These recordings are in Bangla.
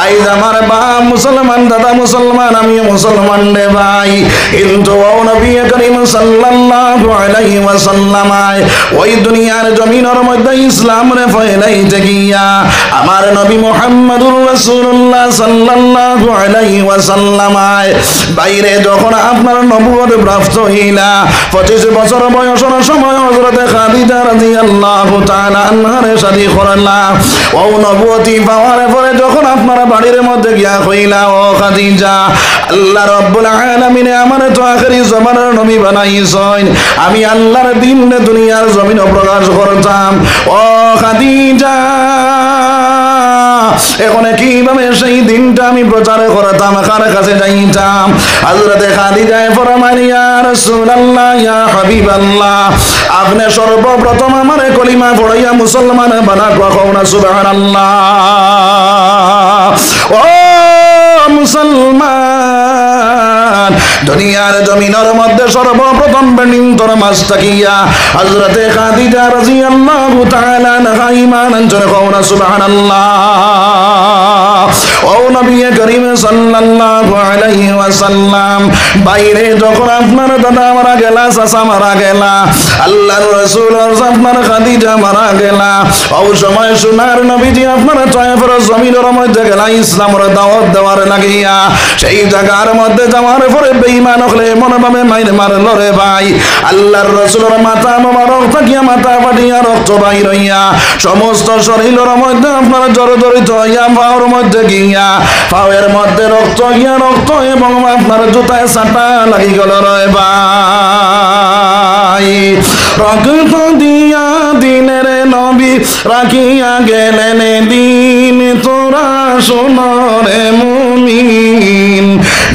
আইজ আমার বাপ মুসলমান, দাদা মুসলমান, আমিও মুসলমান রে ভাই। কিন্তু ও নবী করিম সাল্লাল্লাহু আলাইহি ওয়াসাল্লাম ওই দুনিয়ার জমিনের মধ্যে ইসলাম রে ফয়লাইতে গিয়া আমার নবী মুহাম্মদুর রাসূলুল্লাহ সাল্লাল্লাহু আলাইহি ওয়াসাল্লাম বাইরে যখন আপনার নবুয়ত প্রাপ্ত হইলা 25 বছর বয়সের সময় হযরতে খাদিজা রাদিয়াল্লাহু তাআলা আনহার শাদী করলা। ও নবুয়তি পাওয়ার পরে যখন আপনার বাড়ির মধ্যে গিয়া কইলা, ও খাদিজা, আল্লাহ রাব্বুল আলামিন আমারে তো আখেরি জামানার নবী বানাইছেন, আমি আল্লাহর দ্বীন দুনিয়ার জমিনে প্রকাশ করতাম। ও খাদিজা, এখন কিভাবে সেই দিনটা আমি প্রচার করতাম, কার কাছে যাইতাম? হযরতে খাদিজা ফরমাইলেন, ইয়া রাসূলুল্লাহ, ইয়া হাবিবাল্লাহ, আপনি সর্বপ্রথম আমারে কলিমা পড়াইয়া মুসলমান বানায়া কও না সুবহানাল্লাহ। ও মুসলমান, দুনিয়ার জমিনের মধ্যে সর্বপ্রথম বেনিন্তর মাস তাকিয়া হযরতে খাদিজা রাদিয়াল্লাহু তাআলা আনহা ঈমান আনছেন, কও না সুবহানাল্লাহ। ও নবী করিম সাল্লাল্লাহু আলাইহি ওয়াসাল্লাম, বাইরে যখন আপনার দাদা মারা গেলা, চাচা মারা গেলা, আল্লাহর রাসূল আপনার খাদিজা মারা গেলা, ও সময় সোনার নবীজি আপনার তায়েফের জমিনের মধ্যে গেলা ইসলামের দাওয়াত দেওয়ার লাগিয়া। সেই জায়গার মধ্যে যাওয়ার পরে বেঈমান হলে মনভাবে মাইর মারল রে ভাই। আল্লাহর রাসূলের মাথা মোবারক থাকিয়া মাথা ফাটিয়া রক্ত বাইর হইয়া সমস্ত শরীরের মধ্যে আপনার জর্জরিত হইয়া পাওয়ার মধ্যে গিয়া পাওয়ের মধ্যে রক্ত গিয়া রক্ত এবং আপনার জুতায় ছাটা লাগি গেল রে ভাই। রক্ত দিয়া দিনের নবী রাখিয়া গেলেন দিন, তোরা শোনো রে মুমিন,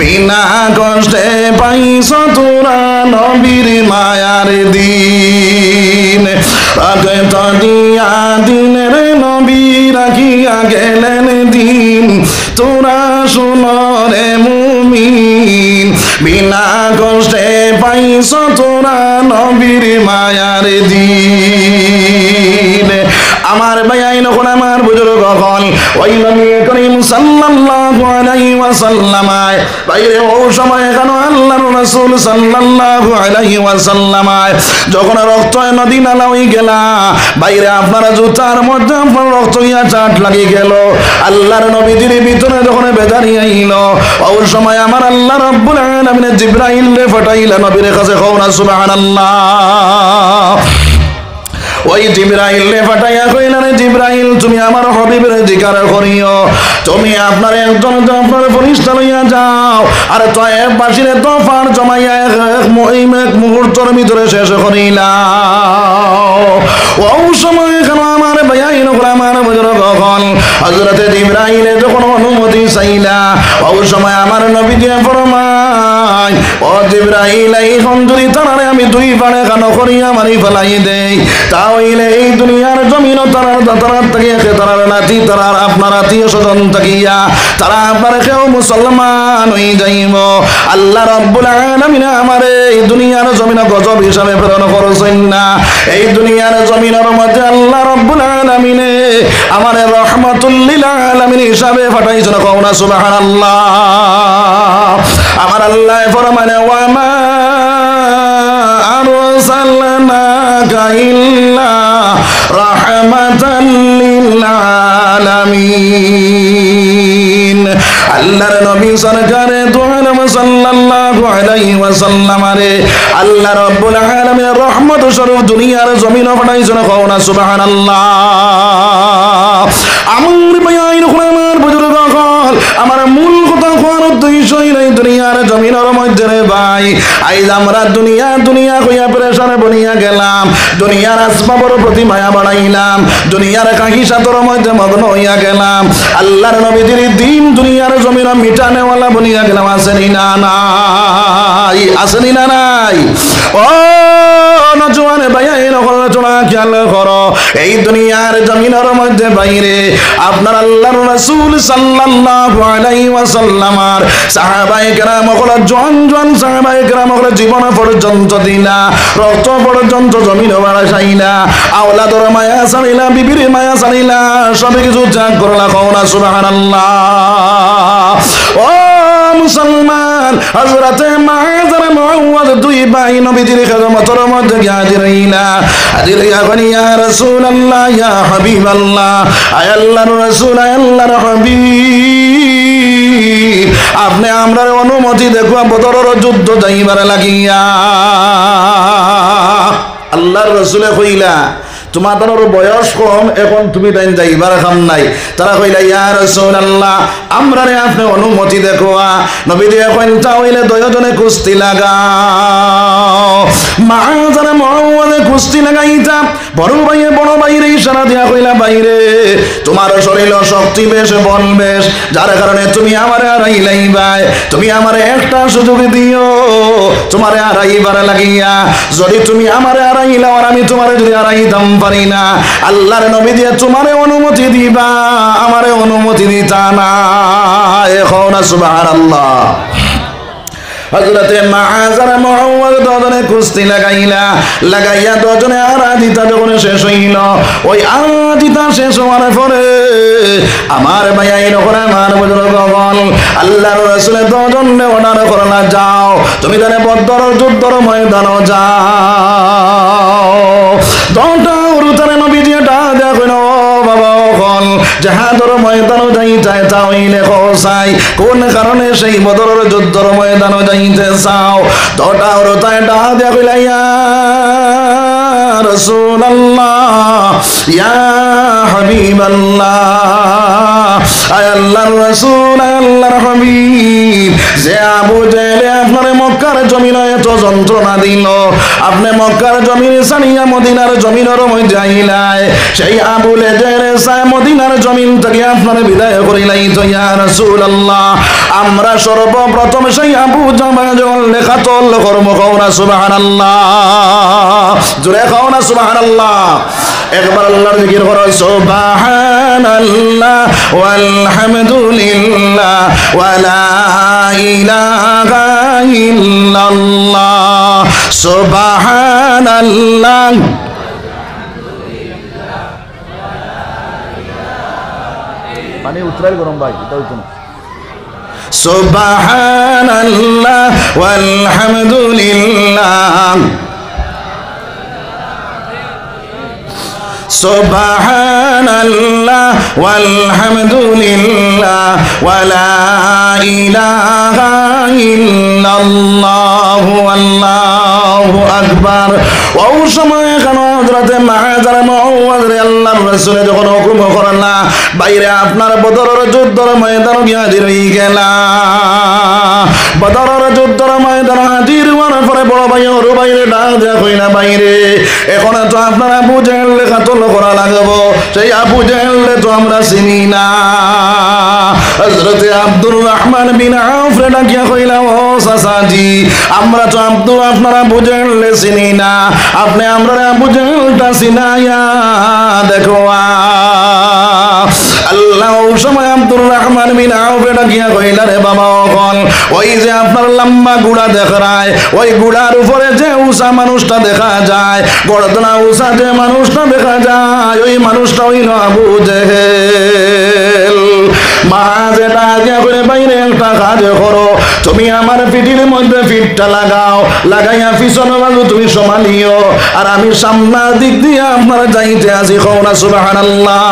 বিনা কষ্টে পাইছ তোরা নবীর মায়ার দিন। রক্ত দিয়া দিনের নবী রাখিয়া গেলেন দিন, তোরা শোনো রে মুমিন, বিনা কষ্টে পাইছ তোরা নবীর মায়ার দিন। আমার ভাইয়াইন কোন আমার বুজুর্গ হল ওই নবী করিম সাল্লাল্লাহু আলাইহি ওয়াসাল্লাম বাইরে ও সময় কেন আল্লাহর রাসূল সাল্লাল্লাহু আলাইহি ওয়াসাল্লাম যখন রক্ত নদী নালা হয়ে গেলা, বাইরে আপনার জুতার মধ্যে আপনার রক্ত ইয়া চাট লাগি গেল। আল্লাহর নবীজির ভিতরে যখন বেদারি আইল, ওই সময় আমার আল্লাহ রাব্বুল আলামিন জিবরাইল রে পাঠাইলা নবীর কাছে, কও না সুবহানাল্লাহ। ওই জিবরাইল রে পাঠাইয়া কইলেন, জিবরাইল তুমি আমার হাবিবের জিকির করিও, তুমি আপনার একজন আপনার ফেরেশতা লইয়া যাও আর তয়েব বাসীরে তোফার জমাইয়া এক মুহূর্তের ভিতরে শেষ করিলাও। ওই সময় কেন আমার ভাইয়াইন আমার বুজুর্গ হল হযরতে জিবরাইল যখন অনুমতি চাইলা, ওই সময় আমার নবীজি ফরমায়, ও জিবরাইল এখন যদি তারারে আমি দুই পারে কানো করিয়া মারি ফেলাই দেই, তাহলে এই দুনিয়ার জমিন তারার তারার তাকিয়া তারার নাতি তারার আপনার আত্মীয় স্বজন তাকিয়া তারা আপনার কেউ মুসলমান হয়ে যাইব। আল্লাহ রাব্বুল আলামিন আমারে এই দুনিয়ার জমিন গজব হিসাবে প্রেরণ করছেন না, এই দুনিয়ার জমিনের মধ্যে আল্লাহ রাব্বুল আলামিন আমারে রহমাতুল লিল আলামিন হিসাবে পাঠাইছেন, কও না সুবহানাল্লাহ। আমার আল্লাহ ফরমানে, ওয়া মা আরসালনাকা ইল্লা রাহমাতাল লিল আলামিন। আল্লাহর নবী সরকারে দু আলম সাল্লাল্লাহু আলাইহি ওয়াসাল্লাম রে আল্লাহ রাব্বুল আলামিন রহমত স্বরূপ দুনিয়ার জমিন পাঠাইছেন, কও না সুবহানাল্লাহ। আমার ভাইয়াইন আমার বুজুর্গ হল আমার মূল কথা কোন উদ্দেশ্য নাই দুনিয়ার জমিনের মধ্যে রে ভাই। আইজ আমরা দুনিয়া দুনিয়া হইয়া প্রেসারে বনিয়া গেলাম, দুনিয়ার আসবাবের প্রতি মায়া বাড়াইলাম, দুনিয়ার কাহিসাতর মধ্যে মগ্ন হইয়া গেলাম। আল্লাহর নবীজির দিন দুনিয়ার জমিন মিটানেওয়ালা বনিয়া গেলাম, আসেনি না নাই? আসেনি না নাই? ও নজওয়ান আমার ভাইয়াই নকল চোরা খেয়াল করো এই দুনিয়ার জমিনের মধ্যে বাইরে আপনার আল্লাহর রাসূল সাল্লাল্লাহু আলাইহি ওয়াসাল্লামার সাহাবায়ে কেরাম হলো জন সাহাবায়ে কেরাম হলো জীবন পর্যন্ত দিনা রক্ত পর্যন্ত জমিন বাড়াইনা আওলাদর মায়া সারিলা বিবির মায়া সারিলা সব কিছু ত্যাগ করলা কওনা সুবহানাল্লাহ ও মুসলমান হযরতে মাযর মুআওয়াজ দুই ভাই নবীজির খেদমতের মধ্যে হাজির হইলা হাজির হইয়া ইয়া রাসূলুল্লাহ ইয়া হাবিবাল্লাহ আয় আল্লাহর রাসূল আয় আল্লাহর হাবিব আপনি আমরার অনুমতি দেখো বদরের যুদ্ধ যাইবার লাগিয়া আল্লাহর রাসূলে কইলা তোমাদের বয়স কম এখন তুমি তাই যাইবার খাম নাই তারা কইলা ইয়া রাসূলুল্লাহ আমরারে আপনি অনুমতি দেখোয়া নবীজি এখন চাইলে দুইজনে কুস্তি লাগাও মাযর মুআওয়াজ কুস্তি লাগাইতা বড় ভাইয়ের ইশারা দিয়া কইলা বাইরে তোমার শরীর শক্তি বেশ বল বেশ যার কারণে তুমি আমারে হারাইলাই ভাই তুমি আমারে একটা সুযোগ দিও তোমারে হারাইবার লাগিয়া যদি তুমি আমারে হারাইলাও আর আমি তোমারে যদি হারাইতাম পারি না আল্লাহর নবী দিয়ে তোমারে অনুমতি দিবা আমারে অনুমতি দিতা না এখন সুবহানাল্লাহ হযরতে মাযর মুআওয়াজ দুজনে কুস্তি লাগাইয়া দুজনে আরাধিতা যখন শেষ হইল ওই আরাধিতা শেষ হওয়ার পরে আমার ভাইয়াই নকরে আমার বুজুর্গগণ আল্লাহর রাসূল দুজনে অর্ডার করলা যাও তুমি তাহলে বদর যুদ্ধর ময়দানে যাও দোটা উরুতারে নবীজি ডাক কইল বাবা ওখন জাহাদর ময়দানে যাইতে চাইলে কোসাই কোন কারণে সেই বদরের যুদ্ধর ময়দানে যাইতে চাও দোটা উরুতারে ডাক কইলা ইয়া রাসূলুল্লাহ ইয়া হাবিবাল্লাহ আয় আল্লাহর রাসূল আয় আল্লাহর হাবিব যে আবু জেহেল আপনার মক্কার জমিনে এত যন্ত্রণা দিল আপনি মক্কার জমিন ছাড়িয়া মদিনার জমিনের মধ্যে আইলাই সেই আবু জেহেল সায় মদিনার জমিন থেকে আপনার বিদায় করিলাই তো ইয়া রাসূলুল্লাহ আমরা সর্বপ্রথম সেই আবু জামাল লেখাতল কর্ম কওনা সুবহানাল্লাহ জোরে কওনা সুবহানাল্লাহ একবার আল্লাহর জিকির করো সুবহানাল্লাহ ওয়ালহামদুলিল্লাহ ওয়ালা ইলাহা ইল্লাল্লাহ সুবহানাল্লাহ মানে উত্তরাই গরম ভাই এটা হইতো না সুবহানাল্লাহ ওয়ালহামদুলিল্লাহ সুবহানাল্লাহ ওয়ালহামদুলিল্লাহ ওয়ালা ইলাহা ইল্লাল্লাহু আল্লাহু আকবার ওই সময় কেন হযরতে মাযর মুআওয়াজ আল্লাহর রাসূল যখন হুকুম করলা বাইরে আপনার বদরের যুদ্ধের ময়দানে গিয়া হাজির হই গেলা বদরের যুদ্ধের ময়দানে হাজির হওয়ার পরে বড় ভাই ওর বাইরে ডাক দেয়া কইনা বাইরে এখন তো আপনারা আবু জেহেল লেখাতল করা লাগবো সেই আবু জেহেল তো আমরা চিনি না হযরতে আব্দুর রহমান বিন আউফ রে ডাকিয়া কইলা ও চাচাজি আমরা তো আপনারা আবু জেহেল চিনি না আপনি আমরা আবু জেহেলটা চিনাইয়া দেখো আল্লাহ ওই সময় আব্দুর রহমান বিন আউফ রে ডাকিয়া কইলা রে বাবা ওখন ওই যে আপনার লম্বা গুড়া দেখায় ওই গুড়ার উপরে যে উষা মানুষটা দেখা যায় গর্দনা উষা যে মানুষটা দেখা যায় ওই মানুষটা হইল আবু জেহেল মা যেটা আগে করে বাইরে একটা কাজ করো তুমি আমার পিঠির মধ্যে ফিটটা লাগাও লাগাইয়া পিছনে বাজু তুমি সমালিও আর আমি সামনের দিক দিয়ে আপনারা যাইতে আসি কওনা সুবহানাল্লাহ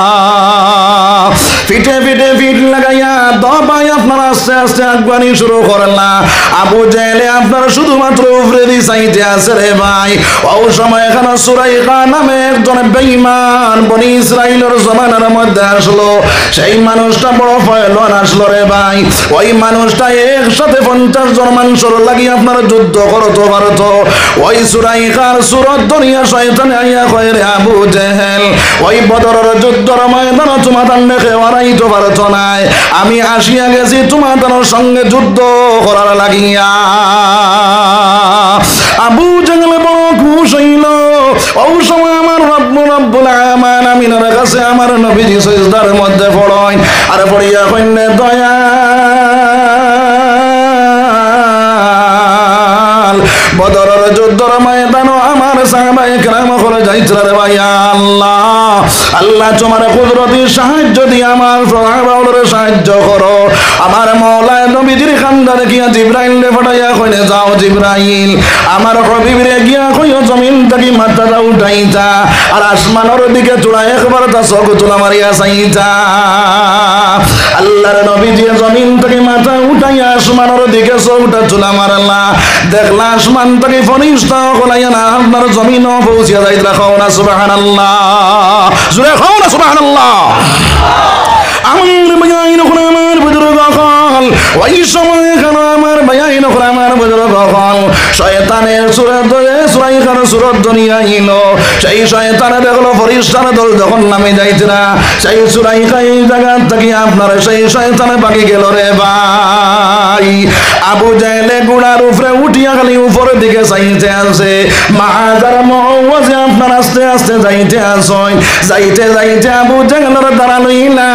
ফিটে ফিটে ফিট লাগাইয়া দবাই আপনারা আস্তে আস্তে আগুয়ানি শুরু করলা আবু জেহেল আপনারা শুধুমাত্র উপরে দিয়ে চাইতে আছে রে ভাই ওই সময় এখানে সুরাইকা নামে একজন বেঈমান বনি ইসরাইলের জমানার মধ্যে আসলো সেই মানুষটা বড় ফয়লওয়ান আসলো রে ভাই ওই মানুষটা একসাথে 50 জন মানুষের লাগি আপনার যুদ্ধ করতে পারতো ওই সুরাইকার সুরত দুনিয়া শয়তান আইয়া কয় রে আবু জেহেল ওই বদরের যুদ্ধের ময়দানে তোমাদের দেখে হারাইতে পারতো না আমি আসিয়া গেছি তোমাদের সঙ্গে যুদ্ধ করার লাগিয়া আবু জেহেল বড় খুশ হইল ওই সময় আমার রব্বুল আলামিনের কাছে আমার নবীজি সিজদার মধ্যে পড়েন আর পড়িয়া কইনে দয়াল বদরের যুদ্ধের ময়দানে আমার সাহাবায়ে কেরাম করে যাইছিল রে ভাই আল্লাহ আল্লাহ তোমার কুদরতি সাহায্য দিয়ে আমার সাহাবাদের সাহায্য করো আমার মাওলা নবীজির খানদানে গিয়া জিবরাইল পাঠাইয়া কইনে যাও জিবরাইল আমার হাবিবরে গিয়া কইও জমিন থেকে মাথাটা উঠাইতা আর আসমানের দিকে চূড়া একবার তা চোখ চুলা মারিয়া চাইতা আল্লাহর নবীজি জমিন থেকে মাথা উঠাইয়া আসমানের দিকে চোখটা চুলা মারলা দেখলা আসমান থেকে ফরিস্তা কলাইয়া না আপনার জমিনও পৌঁছিয়া যাইতরা খাও না সুবহানাল্লাহ জুড়ে খাও না সুবহানাল্লাহ আমার বায়াইন করে আমার বুজুর্গ হল ওই সময় কেন আমার বায়াইন করে আমার বুজুর্গ হল শয়তানের সুরত ধরে সুরাইখার সুরত দুনিয়া আইল সেই শয়তানে দেখলো ফরিস্তার দল যখন নামে যাইতে না সেই সুরাইখা এই জায়গা থেকে আপনার সেই শয়তানে বাকি গেল রে ভাই আবু জাহেলে গুড়ার উপরে উঠিয়া খালি উপরের দিকে চাইতে আছে মাহাজার মহাজে আপনার আস্তে আস্তে যাইতে আসেন যাইতে যাইতে আবু জাহেলের দ্বারা লইলা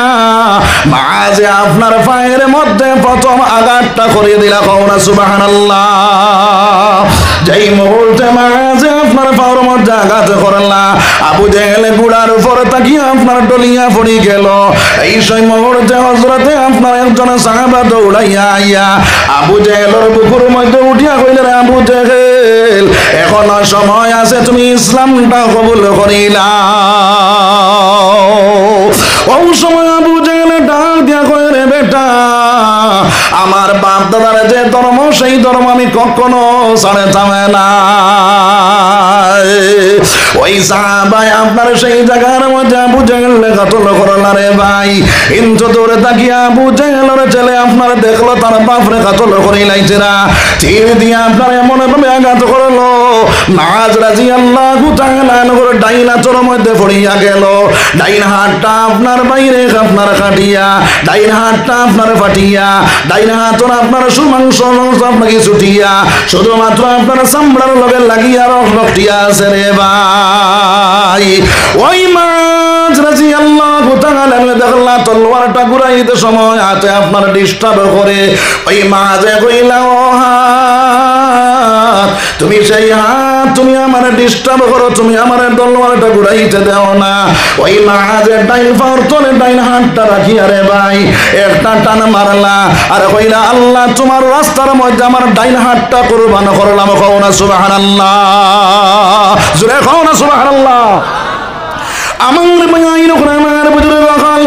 মাঝে আপনার পায়ের মধ্যে প্রথম আঘাতটা করিয়ে দিলা কওনা সুবহানাল্লাহ যেই মুহূর্তে মাঝে আপনার পায়ের মধ্যে আঘাত করলা আবু জেহেল গুড়ার উপর তাকিয়ে আপনার ডলিয়া পড়ে গেল এই সেই মুহূর্তে হযরতে আপনার একজন সাহাবা দৌড়াইয়া আইয়া আবু জেহেলের বুকুর মধ্যে উঠিয়া কইলেন আবু জেহেল এখনো সময় আছে তুমি ইসলামটা কবুল করিলা ওই সময় আবু জেহেল ডাক দিয়া কয় রে বেটা আমার বাপ দাদার যে ধর্ম সেই ধর্ম আমি কখনো ছাড়তাম না ওই সাহাবায়ে আপনার সেই জায়গার মধ্যে আবু জেহেল কাতল করলা রে ভাই কিন্তু দূরে তাকিয়া আবু জেহেলের ছেলে আপনার দেখলো তার বাপরে কাতল করে লাইছে না তীর দিয়ে আপনার এমন ভাবে আঘাত করলো মাজ রাদিয়াল্লাহু তাআলা আনহুর ডাইন হাতের মধ্যে পড়িয়া গেল ডাইন হাতটা আপনার বাইরে আপনার কাটিয়া ডাইন হাতটা আপনার ফাটিয়া ডাইন হাতর আপনার সুমাংস আপনাকে ছুটিয়া শুধুমাত্র আপনার চামড়ার লগে লাগিয়া রক্তিয়া আছে রে ভাই ওই মাঝ রাদিয়াল্লাহু তাআলা দেখলা তলোয়ারটা ঘুরাইতে সময় হাতে আপনার ডিস্টার্ব করে ওই মাঝে কইলা ও হাত তুমি সেই হাত তুমি আমার ডিস্টার্ব করো তুমি আমার তলোয়ারটা ঘুরাইতে দাও না ওই মাঝে ডাইন পাওয়ার তলে ডাইন হাতটা রাখিয়া রে ভাই একটা টান মারলা আর কইলা আল্লাহ তোমার রাস্তার মধ্যে আমার ডাইন হাতটা কুরবান করলাম কও না সুবহানাল্লাহ জোরে কও না সুবহানাল্লাহ আমার বায়াইন করে আমার বুজুর্গ হল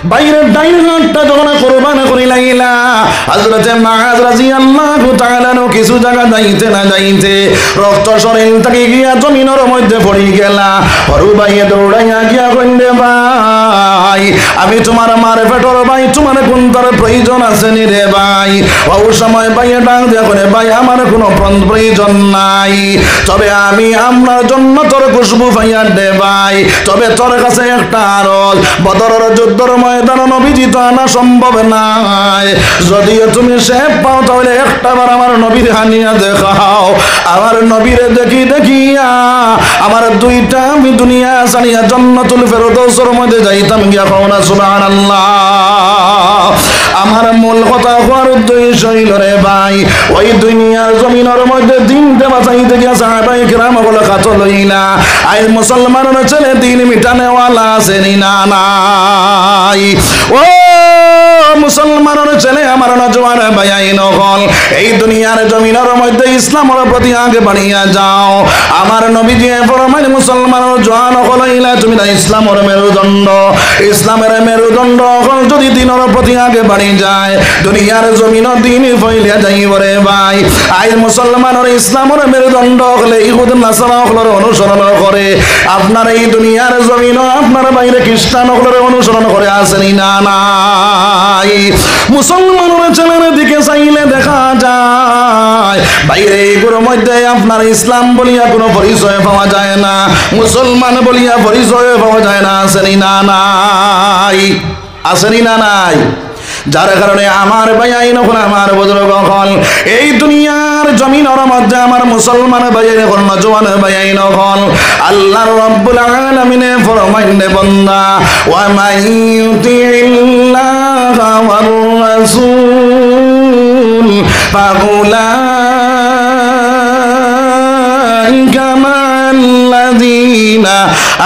বাইরে ডাইন হাতটা যখন কুরবান করে লাইলা হযরতে মাআজ রাদিয়াল্লাহু তাআলা কিছু জায়গা যাইতে না যাইতে রক্ত শরীর থেকে গিয়া জমিনের মধ্যে পড়ে গেলা হরু ভাইয়ে দৌড়াইয়া গিয়া কইলে ভাই আমি তোমার মার পেটর ভাই তোমার কোন তার প্রয়োজন আছে নি রে ভাই ওই সময় ভাইয়ে ডাক দিয়া করে ভাই আমার কোনো প্রয়োজন নাই তবে আমি আপনার জন্য তোর খুশবু পাইয়া দে ভাই তবে তোর কাছে একটা আরজ বদরের যুদ্ধের ময়দানে নবীজি তো আনা সম্ভব নাই যদিও তুমি সে পাও তাহলে একটাবার আমার নবীর হানিয়া দেখাও আমার নবীরে দেখি দেখিয়া আমার দুইটা আমি দুনিয়া জানিয়া জান্নাতুল ফেরদাউসের মধ্যে যাইতাম গিয়া পাও না সুবহানাল্লাহ আমার মূল কথা হওয়ার উদ্দেশ্য হইল রে ভাই ওই দুনিয়ার জমিনের মধ্যে দিনটা বাঁচাইতে গিয়া সাহাবায়ে কেরাম বলে কাতল লইলা আই মুসলমানের ছেলে দিন মিটানেওয়ালা আছেনি না নাই ও মুসলমানের ছেলে আমার নজওয়ান ভাইয়াইন হল এই দুনিয়ার জমিনের মধ্যে ইসলামের প্রতি আগে বাড়িয়া যাও আমার নবীজি ফরমাইলেন মুসলমানের জওয়ান হলাইলা তুমি না ইসলামের মেরুদণ্ড ইসলামের মেরুদণ্ড হল যদি দিনের প্রতি আগে বাড়ি যায় দুনিয়ার জমিন দিন ফইলিয়া যাইব রে ভাই আই মুসলমানের ইসলামের মেরুদণ্ড হলে ইহুদ নাসারা হলের অনুসরণ করে আপনার এই দুনিয়ার জমিন আপনার বাইরে খ্রিস্টান হলের অনুসরণ করে আসেনি না নাই মুসলমানের ছেলের দিকে চাইলে দেখা যায় বাইরে এগুলোর মধ্যে আপনার ইসলাম বলিয়া কোনো পরিচয় পাওয়া যায় না মুসলমান বলিয়া পরিচয় পাওয়া যায় না আসেনি না নাই আসেনি না নাই যার কারণে আমার ভাই আইন হল আমার বুজুর্গ হল এই দুনিয়ার জমিনের মধ্যে আমার মুসলমান ভাই আইন হল নজওয়ান ভাই আইন হল আল্লাহর রাব্বুল আলামিনে ফরমাইন বান্দা ওয়া মাইয়ুতিল্লাহা ওয়ার রাসূল ফাউলাইকা মাল্লাযীনা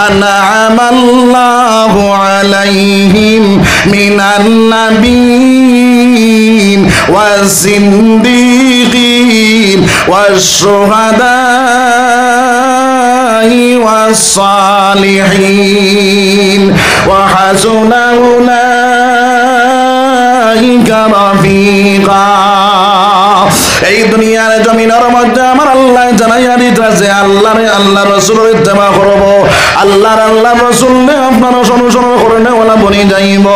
আন'আমাল্লাহু আলাইহিম মিনান নাবিয়্যিন ওয়াস-সিদ্দীকিন ওয়াশ-শুহাদা'i ওয়াস-সালিহিন ওয়া হাসুনা উলাইকা রাফীকা। এই দুনিয়ার জমিনের মধ্যে আমার আল্লাহ জানাইয়া দিতেছে আল্লাহ রাসূলের ইত্তেবা করব, আল্লাহ রাসূলকে আপনারা অনুসরণ করেন ওলা বনি যাইব,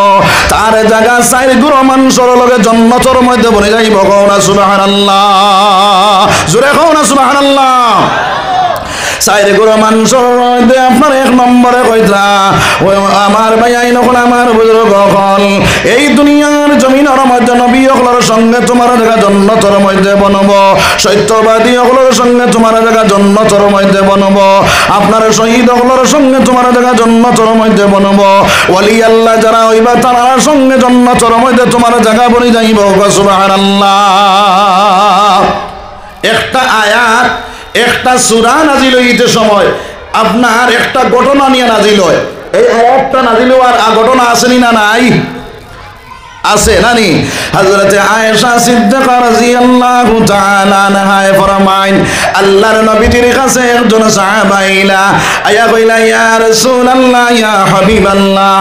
তার জায়গা চার গুরু মানুষের লগে জান্নাতের মধ্যে বনি যাইব। কও না সুবহানাল্লাহ, জোরে কও না সুবহানাল্লাহ। চাইরে গুরু মানুষের মধ্যে আপনার এক নম্বরে কইতা আমার ভাই আইন হল আমার বুজুর্গ হল এই দুনিয়ার জমিনের মধ্যে নবী হলের সঙ্গে তোমার জায়গা জান্নাতের মধ্যে বনব, সত্যবাদী হলের সঙ্গে তোমার জায়গা জান্নাতের মধ্যে বনব, আপনার শহীদ হলের সঙ্গে তোমার জায়গা জান্নাতের মধ্যে বনব, ওলি আল্লাহ যারা হইবা তার সঙ্গে জান্নাতের মধ্যে তোমার জায়গা বনি যাইব। সুবহানাল্লাহ। একটা আয়াত একটা সূরা নাজিল হইতে সময় আপনার একটা ঘটনা নিয়ে নাজিল হয়। এই আয়াতটা নাজিল হওয়ার ঘটনা আসেনি না নাই? আছে নানি? হযরতে আয়েশা সিদ্দিকা রাদিয়াল্লাহু তাআলা আনহা ফরমাইন আল্লাহর নবীর কাছে একজন সাহাবা আইলা আয়া কইলা ইয়া রাসূলুল্লাহ ইয়া হাবিবাল্লাহ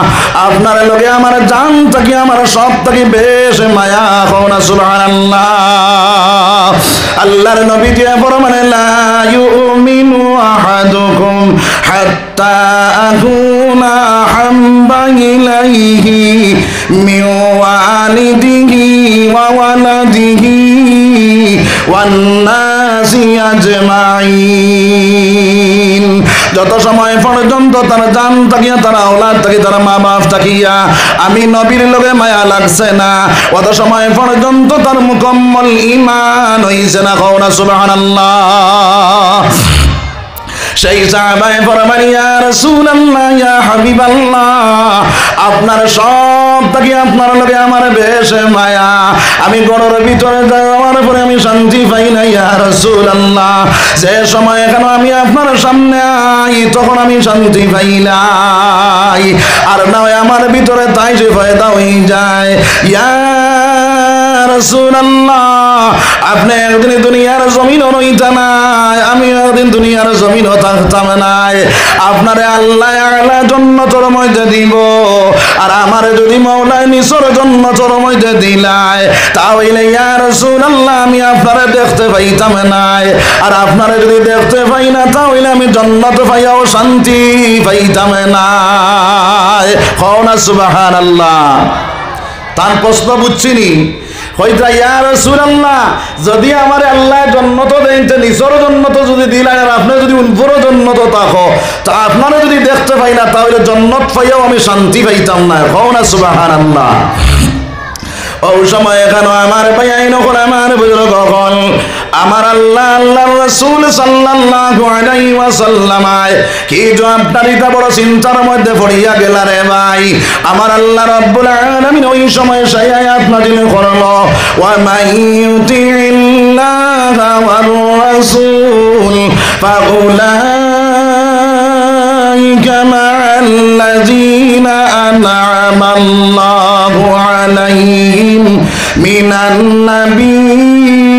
আপনার লগে আমার জান থাকি আমার সব থাকি বেশ মায়া। কও না সুবহানাল্লাহ। আল্লাহর নবী দিয়া ফরমান লা ইউমিনু আহাদুকুম হাত্তা আকুনা হাম্বা ইলাইহি মিন ওয়ালিদিহি ওয়া ওয়ালাদিহি ওয়ান নাসি আজমাইন। যত সময় পর্যন্ত তার জান থাকিয়া তার আওলাদ থাকি তার মা বাপ থাকিয়া আমি নবীর লগে মায়া লাগছে না অত সময় পর্যন্ত তার মুকম্মল ঈমান হইছে না। কও না সুবহানাল্লাহ। সেই সাহাবায়ে ফরমান ইয়া রাসূলুল্লাহ ইয়া হাবিবাল্লাহ আপনার সব থাকি আপনার লগে আমার বেশ মায়া, আমি ঘরের ভিতরে যাওয়ার পরে আমি শান্তি পাই না ইয়া রাসূলুল্লাহ। যে সময় কেন আমি আপনার সামনে আই তখন আমি শান্তি পাই নাই, আর নয় আমার ভিতরে তাই যে ফায়দা হয়ে যায়। ইয়া রাসূলুল্লাহ আপনি একদিন দুনিয়ার জমিন হইতা নাই, আমি একদিন দুনিয়ার জমিন থাকতাম নাই, আপনারে আল্লাহ আলা জান্নাতের মধ্যে দিব, আর আমারে যদি মাওলায় নিসর জান্নাতের মধ্যে দিলায় তাহলে ইয়া রাসূলুল্লাহ আমি আপনারে দেখতে পাইতাম নাই, আর আপনারে যদি দেখতে পাই না তাহলে আমি জান্নাত পাইয়াও শান্তি পাইতাম নাই। কও না সুবহানাল্লাহ। তার প্রশ্ন বুঝছিনি হইতা ইয়া রাসূলুল্লাহ যদি আমার আল্লাহ জান্নাত দেনতে নিসর জান্নাত যদি দিলেন আর আপনি যদি উপরে জান্নাত থাকো তা আপনারা যদি দেখতে পাই না তাহলে জান্নাত পাইয়াও আমি শান্তি পাইতাম না। কও না সুবহানাল্লাহ। ও সময় কেন আমার ভাই আইন হল আমার বুজুর্গ হল আমার আল্লাহ আল্লাহর রাসূল সাল্লাল্লাহু আলাইহি ওয়াসাল্লাম কি জবাবটা দিতে বড় চিন্তার মধ্যে পড়িয়া গেল রে ভাই। আমার আল্লাহ রাব্বুল আলামিন ওই সময় সেই আয়াত নাযিল করলো ওয়া মাইয়ুতিল্লাহা ওয়ার রাসূল ফাউলাইকা মা'আল্লাযীনা আন'আমাল্লাহু আলাইহিম মিনান নাবিয়্যিন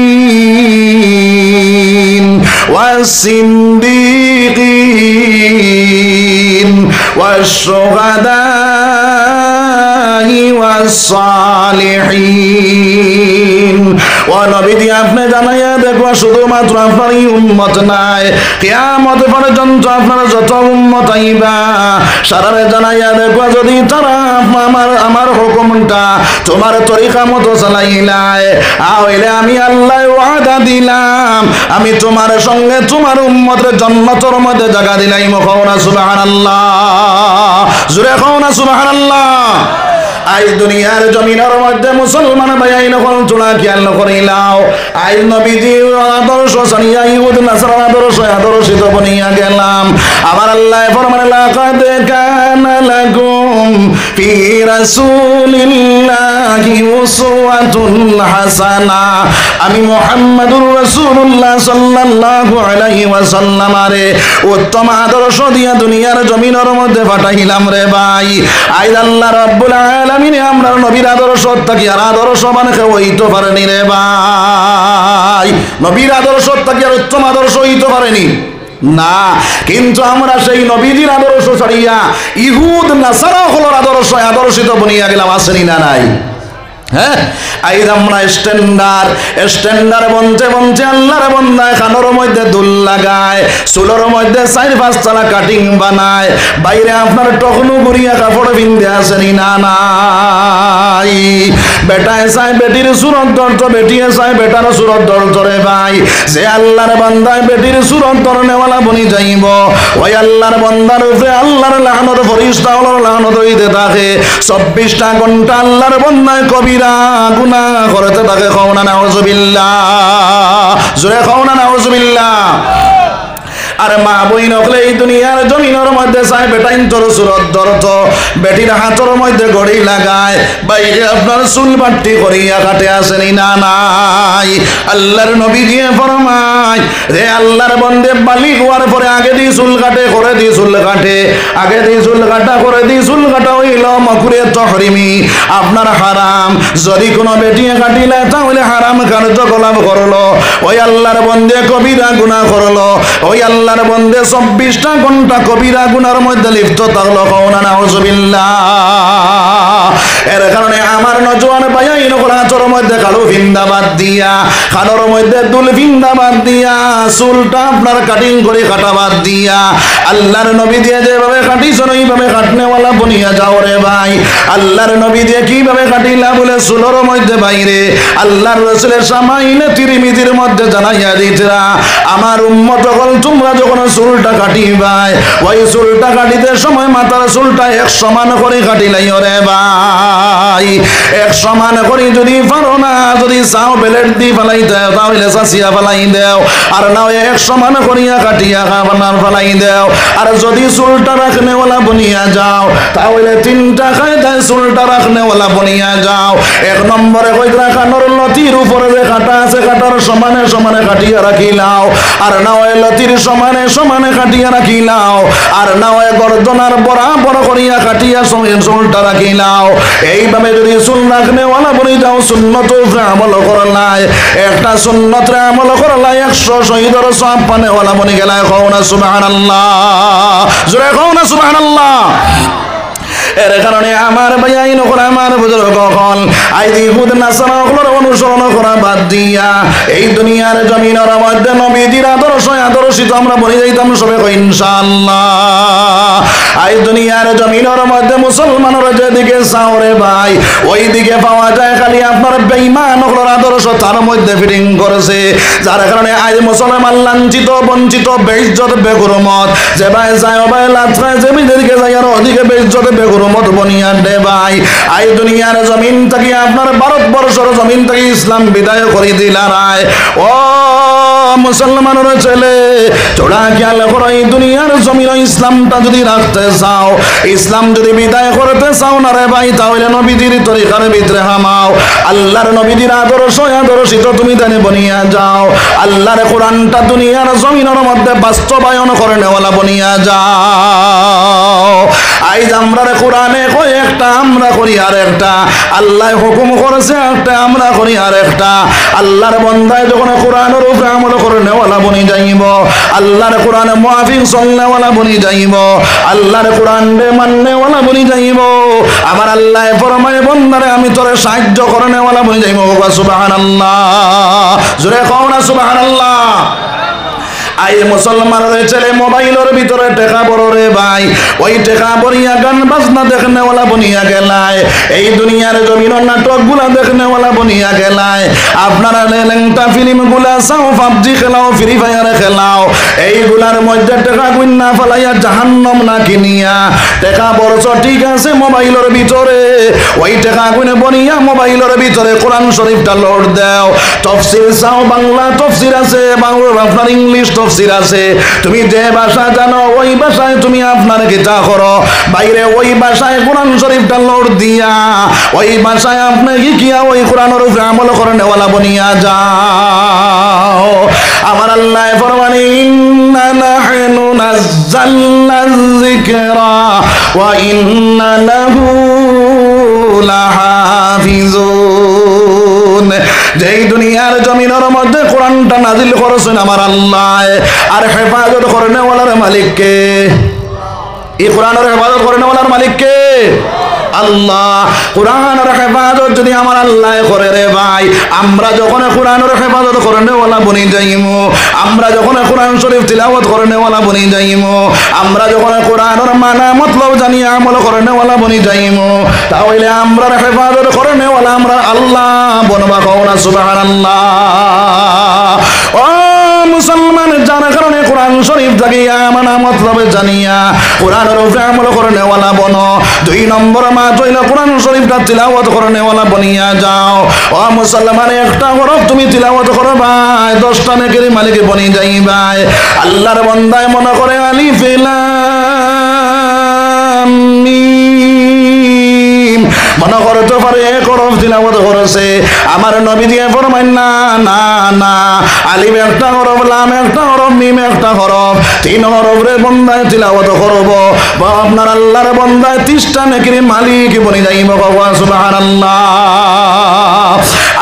ওয়াস-সিদ্দীকিন ওয়াশ-শুহাদা'i ওয়াস-সালিহিন। ও নবী আপনি জানাইয়া দেখো শুধুমাত্র আপনারই উম্মত নাই, কিয়ামত পর্যন্ত আপনার যত উম্মত আইবা সারারে জানাইয়া দেখো যদি তারা আমার হুকুমটা তোমার তরিকা মতো চালাইলায় আইলে আমি আল্লাহ ওয়াদা দিলাম আমি তোমার সঙ্গে তোমার উম্মতের জান্নাতের মধ্যে জায়গা দিলাম। কও না সুবহানাল্লাহ, জোরে কও না সুবহানাল্লাহ। আজ দুনিয়ার জমিনের মধ্যে মুসলমান ভাই নকল চূড়া খেয়াল করিলাও আজ নবীজির আদর্শ সানিয়া ইহুদ নাসারার আদর্শিত বনিয়া গেলাম আমার আল্লাহ ফরমান লাকাদ কানা লাকুম ফি রাসূলিল্লাহি উসওয়াতুন হাসানা আমি মুহাম্মাদুর রাসূলুল্লাহ সাল্লাল্লাহু আলাইহি ওয়াসাল্লামারে উত্তম আদর্শ দিয়া দুনিয়ার জমিনের মধ্যে পাঠাইলাম রে ভাই আজ আল্লাহ রাব্বুল আলামিন আমরা নবীর আদর্শ থাকি আর আদর্শ বানাতে হইতে পারেনি রে ভাই নবীর আদর্শ থাকি আর উত্তম আদর্শ হইতে পারেনি না কিন্তু আমরা সেই নবীজির আদর্শ ছাড়িয়া ইহুদ নাসারা হলোর আদর্শিত বনিয়া গেলাম আসেনি না নাই হ্যাঁ আইজ আমরা স্ট্যান্ডার বনতে আল্লাহর বন্দায় খানোর মধ্যে দুল লাগায় চুলোর মধ্যে 4-5 তলা কাটিং বানায় বাইরে আপনার টকনু গুড়িয়া কাপড় বিন্দে আসেনি না নাই বেটায় চাই বেটির সুরত ধরত বেটিয়ে চাই বেটার সুরত ধরত রে ভাই যে আল্লাহর বান্দায় বেটির সুরত ধরনেওয়ালা বনি যাইব ওই আল্লাহর বান্দার উপরে আল্লাহর লানত ফরিস্তা হলোর লানত হইতে থাকে 24টা ঘন্টা আল্লাহর বান্দায় কবিরা গুনাহ করতে থাকে খাওনা নাউজুবিল্লাহ জোরে খাওনা নাউজুবিল্লাহ আর মা বই নকলে এই দুনিয়ার জমিনের মধ্যে চাই বেটাইন তোর সুরত ধরত বেটির হাতের মধ্যে গড়ি লাগায় বাইরে আপনার চুল বাট্টি করিয়া কাটে আসেনি না নাই আল্লাহর নবী দিয়ে ফরমায় রে আল্লাহর বন্দে বালিগ হওয়ার পরে আগে দিয়ে চুল কাটে করে দিয়ে চুল কাটে আগে দিয়ে চুল কাটা করে দিয়ে চুল কাটা হইল মকুরে তহরিমি আপনার হারাম যদি কোনো বেটিয়ে কাটিলে তাহলে হারাম কার্যকলাপ করলো ওই আল্লাহর বন্দে কবিরা গুনাহ করলো ওই আল্লাহর বন্দে 24টা ঘন্টা কবিরা গুনার মধ্যে লিপ্ত থাকলো কাউনা নাউজুবিল্লাহ এর কারণে আমার নজওয়ান ভাই নকলা চোর মধ্যে কালো ভিন্দাবাদ দিয়া কালোর মধ্যে দুল ভিন্দাবাদ দিয়া চুলটা আপনার কাটিং করে কাটাবাদ দিয়া আল্লাহর নবী দিয়ে যেভাবে কাটিছেন ওইভাবে কাটনেওয়ালা বনিয়া যাও রে ভাই আল্লাহর নবী দিয়ে কিভাবে কাটিলা বলে চুলোর মধ্যে বাইরে আল্লাহর রাসূলের সামাইনে তিরমিজির মধ্যে জানাইয়া দিতরা আমার উম্মত হল তোমরা যখন চুলটা কাটিবাই ওই চুলটা কাটিতে সময় মাথার চুলটা 1 সমান করে কাটিলাই রে ভাই 1 সমান করে যদি পারো না যদি চাও বেলেট দি ফেলাই দাও তাহলে চাচিয়া ফেলাই দাও আর নাও 1 সমান করিয়া কাটিয়া বানার ফেলাই দাও আর যদি চুলটা রাখনেওয়ালা বনিয়া যাও তাহলে 3টা কায়দায় চুলটা রাখনেওয়ালা বনিয়া যাও 1 নম্বরে কইরা কানর লতির উপরে যে কাটা আছে কাটার সমানে সমানে কাটিয়া রাখিলাও আর নাও লতির সমানে সমানে কাটিয়া রাখিলাও আর নাও গর্দনার বরাবর করিয়া কাটিয়া চুলটা রাখিলাও এইভাবে যদি চুল রাখনেওয়ালা বনি যাও সুন্নত আমল করলাই একটা সুন্নত আমল করলাই 100 শহীদের সওয়াব পানেওয়ালা বনি গেলা কওনা সুবহানাল্লাহ জোরে কওনা সুবহানাল্লাহ এর কারণে আমার ভাই নকল আমার বুজুর্গ হল আইদি ইহুদ নাসারা হলোর অনুসরণ করা বাদ দিয়া এই দুনিয়ার জমিনের মধ্যে নবীজির আদর্শিত আমরা বলে যাইতাম সবে কই ইনশাআল্লাহ এই দুনিয়ার জমিনের মধ্যে মুসলমানরা যেদিকে চাওরে ভাই ওই দিকে পাওয়া যায় খালি আপনার বেঈমান হলোর আদর্শ তার মধ্যে ফিটিং করেছে যার কারণে আজ মুসলমান লাঞ্ছিত বঞ্চিত বেইজ্জত বেগুরমত যে ভাই যায় ভাই লাত্রা যেদিকে যায় আর ওদিকে বেইজ্জত বেগুরমত বনিয়া দে ভাই এই দুনিয়ার জমিন থেকে আপনার ভারতবর্ষের জমিন থেকে ইসলাম বিদায় করে দিলা রায় ও মুসলমানের ছেলে তোরা খেয়াল করো এই দুনিয়ার জমিন ইসলামটা যদি রাখতে চাও ইসলাম যদি বিদায় করতে চাও না রে ভাই তাহলে নবীজির তরিকার ভিতরে হামাও আল্লাহর নবীজির আদর্শিত তুমি জানে বনিয়া যাও আল্লাহর কোরআনটা দুনিয়ার জমিনের মধ্যে বাস্তবায়ন করে নেওয়ালা বনিয়া যাও আইজ আমরা কোরআনে কই একটা আমরা করি আর একটা আল্লাহ হুকুম করেছে একটা আমরা করি আর একটা আল্লাহর বান্দায় যখন কোরআনের উপরে আমল করে নেওয়ালা বনি যাইব আল্লাহর কোরআনে মুআফিক চলনেওয়ালা বনি যাইব আল্লাহর কোরআন মাননেওয়ালা বনি যাইব আমার আল্লাহ ফরমায় বান্দারে আমি তোরে সাহায্য করে নেওয়ালা বনি যাইব সুবহানাল্লাহ জোরে কও না সুবহানাল্লাহ আই মুসলমানের ছেলে মোবাইলের ভিতরে টেকা বড় রে ভাই, ওই টেকা বড়িয়া গান বাজনা দেখনেওয়ালা বনিয়া গেলায়, এই দুনিয়ার জমিনের নাটকগুলা দেখনেওয়ালা বনিয়া গেলায়। আপনারা লেংটা ফিল্মগুলা চাও, পাবজি খেলাও, ফ্রি ফায়ার খেলাও, এইগুলার মধ্যে টেকা গুন্না ফেলাইয়া জাহান্নাম না কিনিয়া টেকা বড়ছ ঠিক আছে মোবাইলের ভিতরে, ওই টেকা গুনে বনিয়া মোবাইলের ভিতরে কোরআন শরীফটা লোড দাও। তফসির চাও, বাংলা তফসির আছে, আপনার ইংলিশ তফসির আছে, তুমি যে ভাষা জানো ওই ভাষায় তুমি আপনার কিতা করো, বাইরে ওই ভাষায় কোরআন শরীফটা লোড দিয়া ওই ভাষায় আপনি গিয়া ওই কোরআনের উপরে আমল করেনেওয়ালা বনিয়া যাও। আমার আল্লাহ ফরমানে ইন্না নাহনু নাযালনা যিকরা ওয়া ইন্না লাহু লাহাফিজুন। যেই দুনিয়ার জমিনের মধ্যে কোরআনটা নাজিল করেছেন আমার আল্লাহ, আর হেফাজত করেনেওয়ালার মালিক কে? এই কোরআনের হেফাজত করেনেওয়ালার মালিক কে? আল্লাহ। কোরআনের হেফাজত যদি আমার আল্লাহ করে রে ভাই, আমরা যখন কোরআনের হেফাজত করেনেওয়ালা বনি যাইমু, আমরা যখন কোরআন শরীফ তিলাওয়াত করেনেওয়ালা বনি যাইমু, আমরা যখন কোরআনের মানা মতলব জানিয়ে আমল করেনেওয়ালা বনি যাইমু, তাহলে আমরা হেফাজত করেনেওয়ালা আমরা আল্লাহ বনবা কওনা সুবহানাল্লাহ। ও মুসলমান, যার কারণে কোরআন শরীফ জাগিয়া মানা মতলব জানিয়া কোরআনের উপরে আমল করেনেওয়ালা বনো। 2 নম্বর মা হইল কোরআন শরীফটা তিলাওয়াত করেনেওয়ালা বনিয়া যাও। ও মুসলমান, একটা হরফ তুমি তিলাওয়াত করো ভাই, 10টা নেকির মালিক বনি যাই ভাই। আল্লাহর বান্দায় মনে করে আলিফ লাম মিম মনে করতে পারে এক হরফ তিলাওয়াত করেছে, আমার নবী দিয়ে ফরমায় না না না, আলিফ একটা হরফ, লাম একটা হরফ, মিম একটা হরফ, 3 হরফের বান্দায় তিলাওয়াত করব, বা আপনার আল্লাহর বান্দায় 30টা নেকির মালিক বনি যাইব। সুবহানাল্লাহ।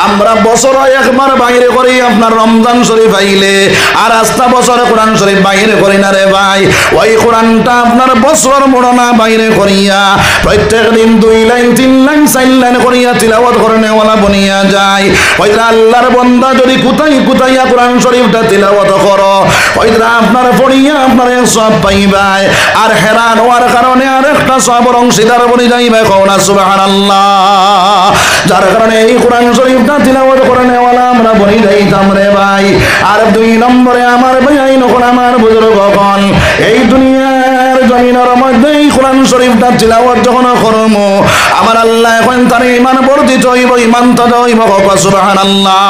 আমরা বছরে একবার বাইরে করি আপনার রমজান শরীফ আইলে, আর আস্তা বছরে কোরআন শরীফ বাইরে করি না রে ভাই। ওই কোরআনটা আপনার বছর মোড়না বাইরে করিয়া প্রত্যেক দিন 2 লাইন 3 লাইন 4 লাইন করিয়া তিলাওয়াত করেনেওয়ালা বনিয়া যায়। ওইটা আল্লাহর বান্দা যদি কোথায় কোথাইয়া কোরআন শরীফটা তিলাওয়াত করো, ওইটা আপনার পড়িয়া আপনার সব পাইবাই, আর হেরান হওয়ার কারণে আর একটা সবর অংশীদার বনি যাইবে কওনা সুবহানাল্লাহ। যার কারণে এই কোরআন শরীফটা তিলাওয়াত করেনেওয়ালা আমরা বনি যাইতাম রে ভাই। আর 2 নম্বরে আমার ভাই নকল আমার বুজুর্গগণ, এই দুনিয়ার জমিনের মধ্যে এই কোরআন শরীফটা তিলাওয়াত যখন করমু, আমার আল্লাহ এখন তার ঈমান বর্ধিত হইব, ঈমান তাজা হইব সুবহানাল্লাহ।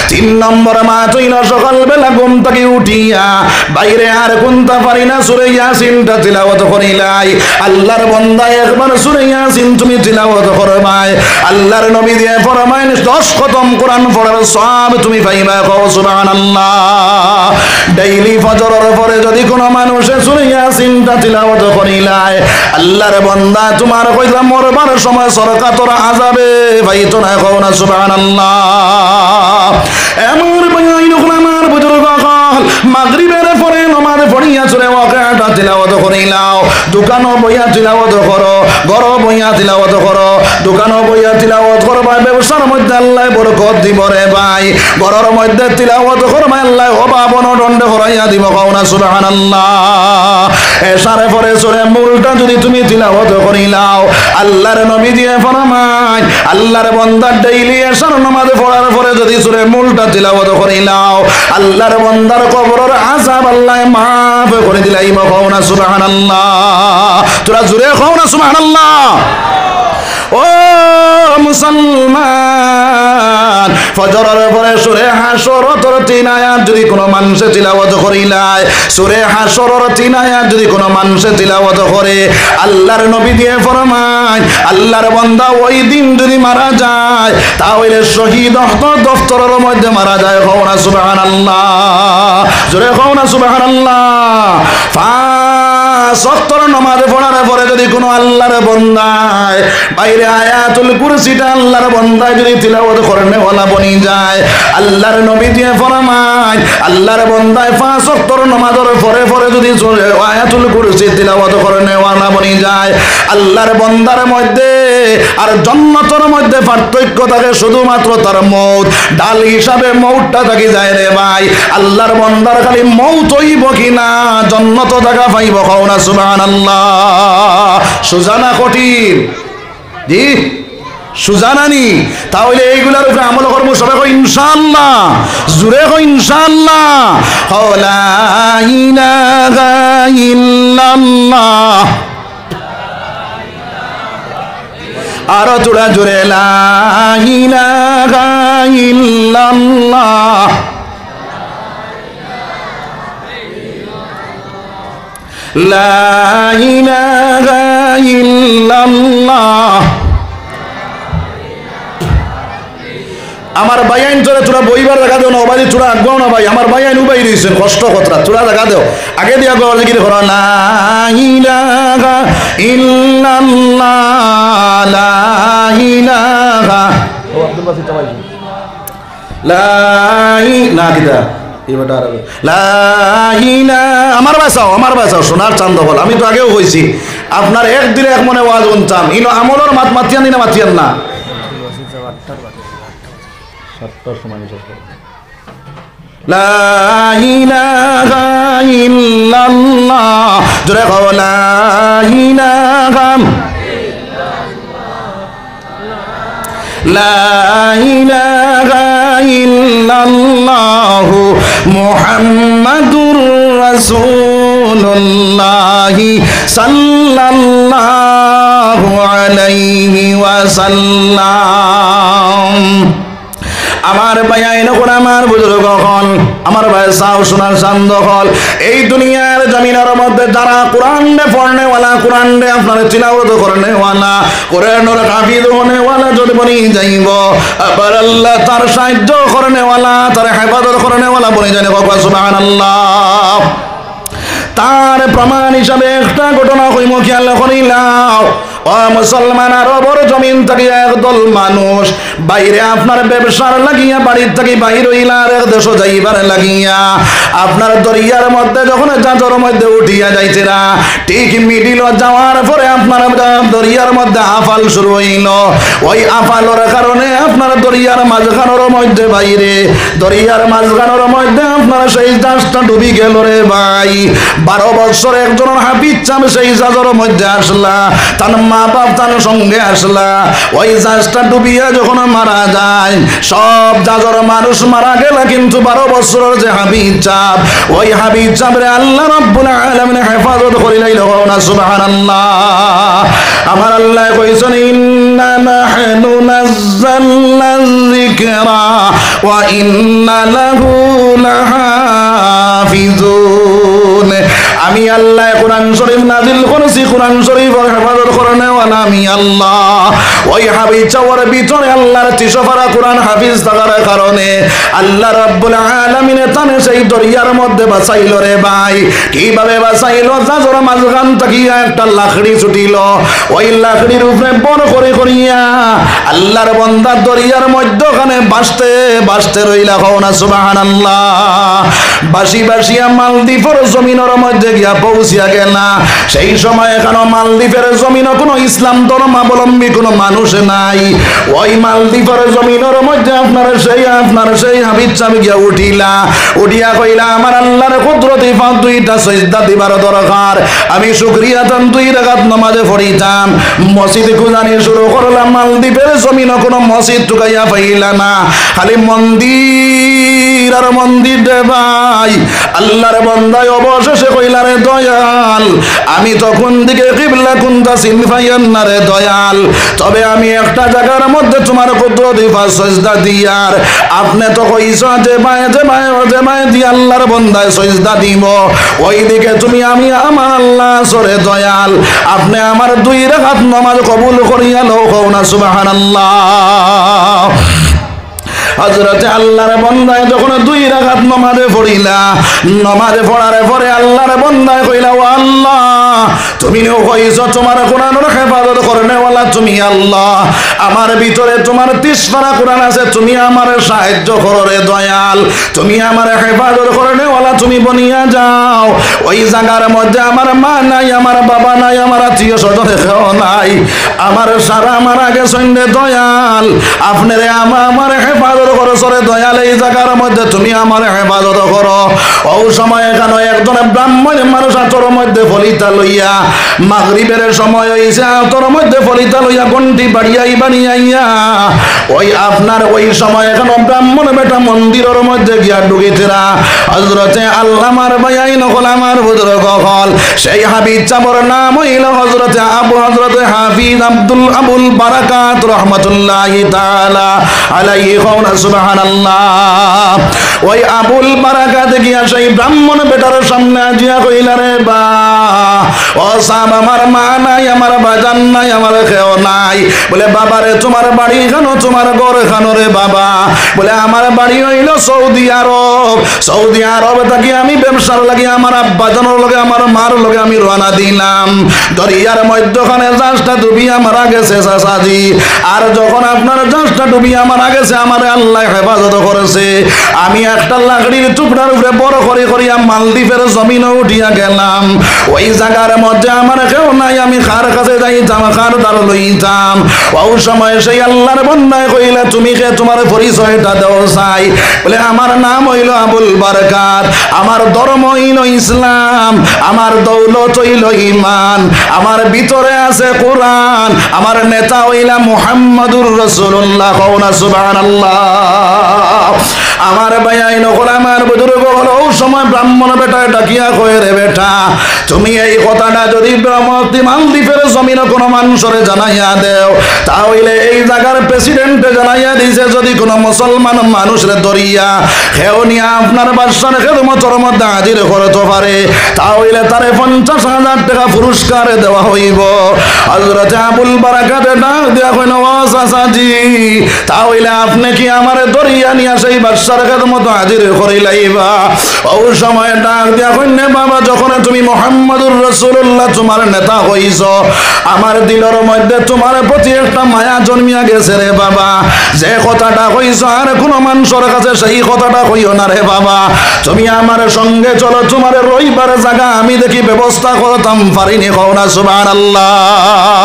3 নম্বর মা হইল সকালবেলা ঘুম থেকে উঠিয়া বাইরে আর কোনটা পারি না সূরা ইয়াসিনটা তিলাওয়াত করিলাই। আল্লাহর বান্দা একবার সূরা ইয়াসিন তুমি তিলাওয়াত করবাই, আল্লাহর নবী দিয়ে ফরমায় 10 খতম কোরআন পড়ার সওয়াব তুমি পাইবা সুবহানাল্লাহ। ডেইলি ফজরের পরে যদি কোনো মানুষে সূরা ইয়াসিনটা তিলাওয়াত করিলাই, আল্লাহর বান্দা তোমার কইলা মরবার সময় সরকাতর আযাবে পাইতো না কওনা সুবহানাল্লাহ। আমার ভাই আমার বুজুর্গগণ, মাগরিবের পরে নামাজ পড়িয়া সূরা ওয়াকিআটা তিলাওয়াত করিলাও, দোকানও বইয়া তিলাওয়াত করো, ঘরও বইয়া তিলাওয়াত করো, দোকানও বইয়া তিলাওয়াত করবা, ব্যবসার মধ্যে আল্লাহ বরকত দিব রে ভাই। ঘরের মধ্যে তিলাওয়াত করবা, আল্লাহ অভাব অনটন হরাইয়া দিব কওনা সুবহানাল্লাহ। এশারে পরে সূরা মুলটা যদি তুমি তিলাওয়াত করিলাও, আল্লাহর নবী দিয়ে ফরমায় আল্লাহর বান্দা ডেইলি এশার নামাজ পড়ার পরে যদি সূরা মুলটা তিলাওয়াত করিলাও, আল্লাহর বান্দার কবরের আযাব আল্লাহ মাফ করে দিলাইব কওনা সুবহানাল্লাহ। তোরা জোরে কওনা সুবহানাল্লাহ। ও মুসলমান, ফজরের পরে সূরা হাশরের 3 আয়াত যদি কোনো মানুষে তিলাওয়াত করিলায়, সূরা হাশরের 3 আয়াত যদি কোনো মানুষে তিলাওয়াত করে, আল্লাহর নবী দিয়ে ফরমায় আল্লাহর বান্দা ওই দিন যদি মারা যায় তাহলে শহীদ দফতরের মধ্যে মারা যায় কওনা সুবহানাল্লাহ। জোরে কওনা সুবহানাল্লাহ। 5 ওয়াক্তের নামাজ পড়ার পরে যদি কোনো আল্লাহর বান্দায় বাইরে আয়াতুল কুরসিটা আল্লাহর বান্দায় যদি তিলাওয়াত করেনেওয়ালা বনি যায়, আল্লাহর নবী দিয়ে ফরমায় আল্লাহর বান্দায় 5 ওয়াক্তের নামাজের পরে পরে যদি আয়াতুল কুরসি তিলাওয়াত করেনেওয়ালা বনি যায়, আল্লাহর বান্দার মধ্যে আর জান্নাতের মধ্যে পার্থক্য থাকে শুধুমাত্র তার মউত। ডাল হিসাবে মউতটা থাকি যায় রে ভাই। আল্লাহর বান্দার খালি মউত হইব কিনা জান্নাত জায়গা পাইব, কও না সুবহানাল্লাহ। সুজানা কঠিন জি, সুজানানি। তাহলে এইগুলার উপরে আমল করবো সবাই, কই ইনশাআল্লাহ, জুড়ে কই ইনশাআল্লাহ। লা ইলাহা ইল্লাল্লাহ, আরো জোড়া জোরে লা ইলাহা ইল্লাল্লাহ। লা ইলাহা ইল্লাল্লাহ। আমার ভাইয়াইন চলে তোরা বইবার দেখা দেও না, ওবাদি তোরা আগাও না ভাই। আমার ভাইয়াইন উবাই রয়েছেন কষ্ট কথা, তোরা দেখা দেও আগে দিয়ে আগাও কি করো। লা ইলাহা ইল্লাল্লাহ, লা ইলাহা ও আব্দুল বাসিত ভাই, লা না কিটা এবারে আর লা ইলাহা। আমার বাসাও সোনার চাঁদ বল। আমি তো আগেও কইছি আপনার এক দিলে এক মনে ওয়াজ শুনতাম, ইনো আমলর মাতিয়ান দিনা মাতিয়ান না। লা ইলাহা ইল্লাল্লাহ, জোরে কও লা ইলাহা লা ইলাহা ইল্লাল্লাহ মুহাম্মাদুর রাসূলুল্লাহ সাল্লাল্লাহু আলাইহি ওয়াসাল্লাম। আমার ভাই আইন কোন আমার বুজুর্গ হল, আমার ভাই সাও সোনার চান্দ হল। এই দুনিয়ার জমিনের মধ্যে যারা কোরআন পড়নে ওয়ালা, কোরআন আপনার তিলাওয়াত করনে ওয়ালা, কোরআনের হাফিজ হনে ওয়ালা যদি বনি যাইব, আবার আল্লাহ তার সাহায্য করনে ওয়ালা, তার হেফাজত করনে ওয়ালা বনি জানে। সুবহানাল্লাহ। তার প্রমাণ হিসাবে একটা ঘটনা কইম, খেয়াল করিলাম। ও মুসলমান, আরবর জমিন থেকে একদল মানুষ বাইরে আপনার ব্যবসার লাগিয়া বাড়ির থেকে বাইর হইলা আর এক দেশ যাইবার লাগিয়া আপনার দরিয়ার মধ্যে যখন জাজর মধ্যে উঠিয়া যাইছিরা, ঠিক মিডিল যাওয়ার পরে আপনার দরিয়ার মধ্যে আফাল শুরু হইল। ওই আফালর কারণে আপনার দরিয়ার মাঝখানোর মধ্যে বাইরে, দরিয়ার মাঝখানোর মধ্যে আপনার সেই জাহাজটা ডুবি গেল রে ভাই। 12 বছর একজন হাফিজ চাম সেই জাজর মধ্যে আসলা, তার মা বাপ তার সঙ্গে আসলা। ওই জাহাজটা ডুবিয়া যখন মারা যায়, সব জাজর মানুষ মারা গেল, কিন্তু 12 বছরের যে হাফিজ চাপ, ওই হাফিজ চাপরে আল্লাহ রাব্বুল আলামিন হেফাজত করিলাইল। না সুবহানাল্লাহ। আমার আল্লাহ কইছেন ইন্না নাহনু নাযালনা যিকরা ওয়া ইন্না লাহু লাহাফিজুন। আমি আল্লাহ কোরআন শরীফ নাজিল করেছি, কোরআন শরীফের হেফাজত করনে ওয়ালা আমি আল্লাহ। ওই হাফিজ চাওয়ার ভিতরে আল্লাহর তিসফারা কোরআন হাফিজ থাকার কারণে আল্লাহ রাব্বুল আলামিন তানে সেই দরিয়ার মধ্যে বাঁচাইল রে ভাই। কিভাবে বাঁচাইল? জাজর মাঝখান থাকিয়া একটা লাকড়ি ছুটিল, ওই লাকড়ির উপরে বড় করে করিয়া আল্লাহর বান্দা দরিয়ার মধ্যখানে বাসতে বাসতে রইলা। কও না সুবহানাল্লাহ। বাসি বাসিয়া মালদ্বীপের জমিনের মধ্যে গিয়া পৌঁছিয়া গেলা। সেই সময় এখানে মালদ্বীপের জমিনে কোনো ইসলাম ধর্মাবলম্বী কোনো মানুষ নাই। ওই মালদ্বীপের জমিনের মধ্যে আপনার সেই হাফিজ চাবি গিয়া উঠিলা, উঠিয়া কইলা আমার আল্লাহর কুদরতি পা 2টা সিজদা দিবার দরকার, আমি শুকরিয়া তান 2 রাকাত নামাজে পড়িতাম। মসজিদ খুঁজানি শুরু করলাম, মালদ্বীপের জমিনে কোনো মসজিদ ঢুকাইয়া পাইলা না, খালি মন্দির আর মন্দির রে ভাই। আল্লাহর বান্দায় অবশেষে কইলা রে দয়াল, আমি তখন দিকে কিবলা কুনতা সিনফাইয়ান না রে দয়াল, তবে আমি একটা জায়গার মধ্যে তোমার কুদরতি পা সিজদা দিয়ার, আপনি তো কইছো যে মায়ে দিয়ে আল্লাহর বান্দায় সিজদা দিব, ওই দিকে তুমি আমি আমার আল্লাহ সরে দয়াল, আপনি আমার 2 রাকাত নামাজ কবুল করিয়া লও। কও না সুবহানাল্লাহ। হযরতে আল্লাহর বান্দায় যখন 2 রাকাত নামাজে পড়িলা, নামাজে পড়ার পরে আল্লাহর বান্দায় কইলা, ও আল্লাহ তুমি কইছো তোমার কোরআনের হেফাজত করনে ওয়ালা তুমি আল্লাহ, আমার ভিতরে তোমার 30 পারা কোরআন আছে, তুমি আমার সাহায্য করো রে দয়াল, তুমি আমার হেফাজত করনে ওয়ালা তুমি বনিয়া যাও। ওই জায়গার মধ্যে আমার মা নাই, আমার বাবা নাই, আমার আত্মীয় স্বজন কেউ নাই, আমার সারা মারা গেছেন রে দয়াল, আপনারে আমার হেফাজত করো সরে দয়াল, এই জায়গার মধ্যে তুমি আমার হেফাজত করো। ও সময় এখানে একজন ব্রাহ্মণ মানুষ তোর মধ্যে ফলিতা লইয়া, মাগরিবের সময় হইছে, তোর মধ্যে ফলিতা লইয়া ঘন্টি বাড়িয়াই বানিয়াইয়া ওই আপনার ওই সময় এখন ব্রাহ্মণ বেটা মন্দিরের মধ্যে গিয়া ঢুকিতেরা। হযরতে আল্লামার ভাই নকল আমার বুজুর্গ হল, সেই হাবিব চাবর নাম হইল হযরতে হাফিজ আবুল বারাকাত রাহমাতুল্লাহি তাআলা আলাইহি সুবহানাল্লাহ। ওই আবুল বারাকাত গিয়া সেই ব্রাহ্মণ বেটার সামনে জিয়া কইলা, রে বা ও সাহেব, আমার মা নাই, আমার বাজান নাই, আমার কেউ নাই। বলে বাবা রে তোমার বাড়ি খানো, তোমার ঘর খানো রে বাবা। বলে আমার বাড়ি হইল সৌদি আরব, সৌদি আরব থাকি আমি ব্যবসার লাগি আমার আব্বাজানোর লগে আমার মার লগে আমি রওনা দিলাম। দরিয়ার মধ্যখানে জাহাজটা ডুবিয়া মারা গেছে চাচাজি, আর যখন আপনার জাহাজটা ডুবিয়া মারা গেছে আমার আল্লাহ হেফাজত করেছে। আমি একটা লাকড়ির টুকরার উপরে বড় করে করিয়া মালদ্বীপের জমিনে উঠিয়া গেলাম। ওই জায়গার মধ্যে আমার কেউ নাই, আমি কার কাছে যাইতাম, কার দ্বার লইতাম। ওই সময় সেই আল্লাহর বান্দায় কইলা, তুমি কে, তোমার পরিচয়টা দাও চাই। বলে আমার নাম হইল আবুল বারাকাত, আমার ধর্ম হইল ইসলাম, আমার দৌলত হইল ঈমান, আমার ভিতরে আছে কোরআন, আমার নেতা হইলা মুহাম্মাদুর রাসূলুল্লাহ, কওনা সুবহানাল্লাহ। আমার ভাই নকল আমার বুজুর্গ হলো, ওই সময় ব্রাহ্মণ বেটা ডাকিয়া কয়ে, রে বেটা তুমি এই কথাটা যদি মালদ্বীপের জমিনে কোনো মানুষের জানাইয়া দেও, তাহলে এই জায়গার প্রেসিডেন্টে জানাইয়া দিছে, যদি কোনো মুসলমান মানুষের দরিয়া খেও নিয়ে আপনার বাদশার খেদমতের মধ্যে হাজির করতে পারে, তাহলে তারে 50,000 টাকা পুরস্কার দেওয়া হইব। হযরত আবুল বারাকাত ডাক দিয়া কইল, ও চাচাজি তাহলে আপনি কি আমার দরিয়া নিয়ে সেই বাদশার খেদমতে হাজির করিলাইবা? ওই সময় ডাক দিয়া কইলে, বাবা যখন তুমি মুহাম্মাদুর রাসূলুল্লাহ তোমার নেতা হইছ, আমার দিলের মধ্যে তোমার প্রতি একটা মায়া জন্মিয়া গেছে রে বাবা। যে কথাটা কইছ আর কোন মানুষের কাছে সেই কথাটা কইও না রে বাবা। তুমি আমার সঙ্গে চলো, তোমার রইবার জায়গা আমি দেখি ব্যবস্থা করতাম পারিনি, কওনা সুবহানাল্লাহ।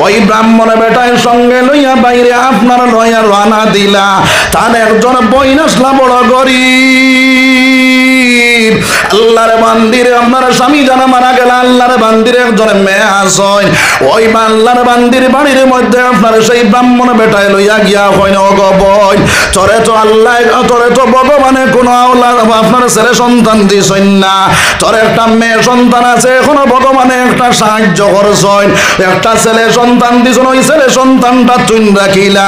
ওই ব্রাহ্মণ বেটার সঙ্গে লইয়া বাইরে আপনার লইয়া রানা দিলা। তার একজন বইন আসলা বড় গরিব, আল্লাহর বান্দিরে আপনার স্বামী জানা মারা গেল, আল্লাহর বান্দিরে একজন মেয়ে আসয়। ওই আল্লাহর বান্দির বাড়ির মধ্যে আপনার সেই ব্রাহ্মণ বেটায় লইয়া গিয়া হয় না, গো বই তোরে তো আল্লাহ, তোরে তো ভগবানে কোনো আপনার ছেলে সন্তান দিছেন না, তোর একটা মেয়ে সন্তান আছে, এখনো ভগবানে একটা সাহায্য করছেন, একটা ছেলে সন্তান দিছেন, ওই ছেলে সন্তানটা তুই রাখিলা।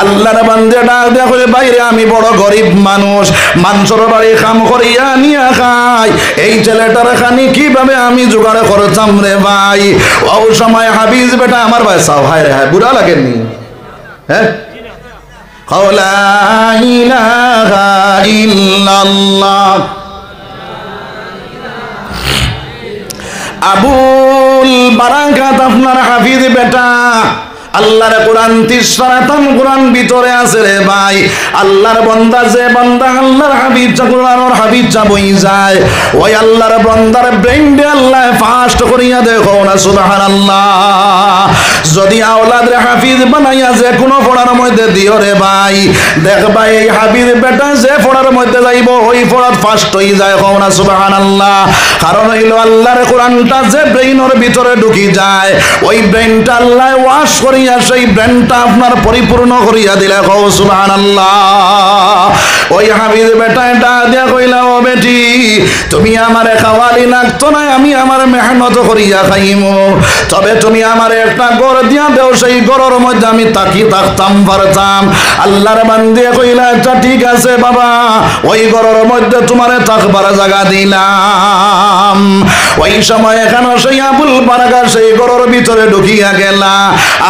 আল্লাহর বান্দে ডাক দেয়া কইলে, বাইরে আমি বড় গরিব মানুষ, মানুষের বাড়ি কাম করিয়া নিয়া খাই, এই ছেলেটার খানি কিভাবে আমি জোগাড় করতাম রে ভাই। ও সময় হাবিজ বেটা আমার ভাই সাও, হায় রে হায়, বুড়া লাগেননি? হ্যাঁ, লা ইলাহা ইল্লাল্লাহ। আবুল বারাকাত আপনার হাফিজ বেটা, আল্লাহর কোরআন 30 পারাতাম কোরআন ভিতরে আছে রে ভাই। আল্লাহর বান্দা, যে বান্দা আল্লাহর হাবিব চা কোরআনের হাবিব চা বই যায়, ওই আল্লাহর বান্দার ব্রেইনটা আল্লাহ ফাস্ট করিয়া দেখো না, সুবহানাল্লাহ। যদি আওলাদ হাফিজ বানাইয়া যে কোনো পড়ার মধ্যে দিও রে ভাই, দেখবা এই হাফিজ বেটা যে পড়ার মধ্যে যাইব ওই পড়ার ফাস্ট হয়ে যায়, কও না সুবহানাল্লাহ। কারণ হইল আল্লাহর কোরআনটা যে ব্রেইনের ভিতরে ঢুকি যায়, ওই ব্রেইনটা আল্লাহ ওয়াশ করিয়া সেই ব্রেইনটা আপনার পরিপূর্ণ করিয়া দিলে, কও সুবহানাল্লাহ। ওই হাফিজ বেটা এটা দিয়া কইলা, ও বেটি তুমি আমারে খাওয়ালি লাগতো না, আমি আমার মেহনত করিয়া খাইমু, তবে তুমি আমার একটা গড় দিয়া দেও, সেই গড়ের মধ্যে আমি তাকি থাকতাম পারতাম। আল্লাহর বান্দে কইলা, আচ্ছা ঠিক আছে বাবা, ওই গড়ের মধ্যে তোমারে থাকবার জায়গা দিলাম। ওই সময় এখানে সেই আবুল বারাকা সেই গড়ের ভিতরে ঢুকিয়া গেলা।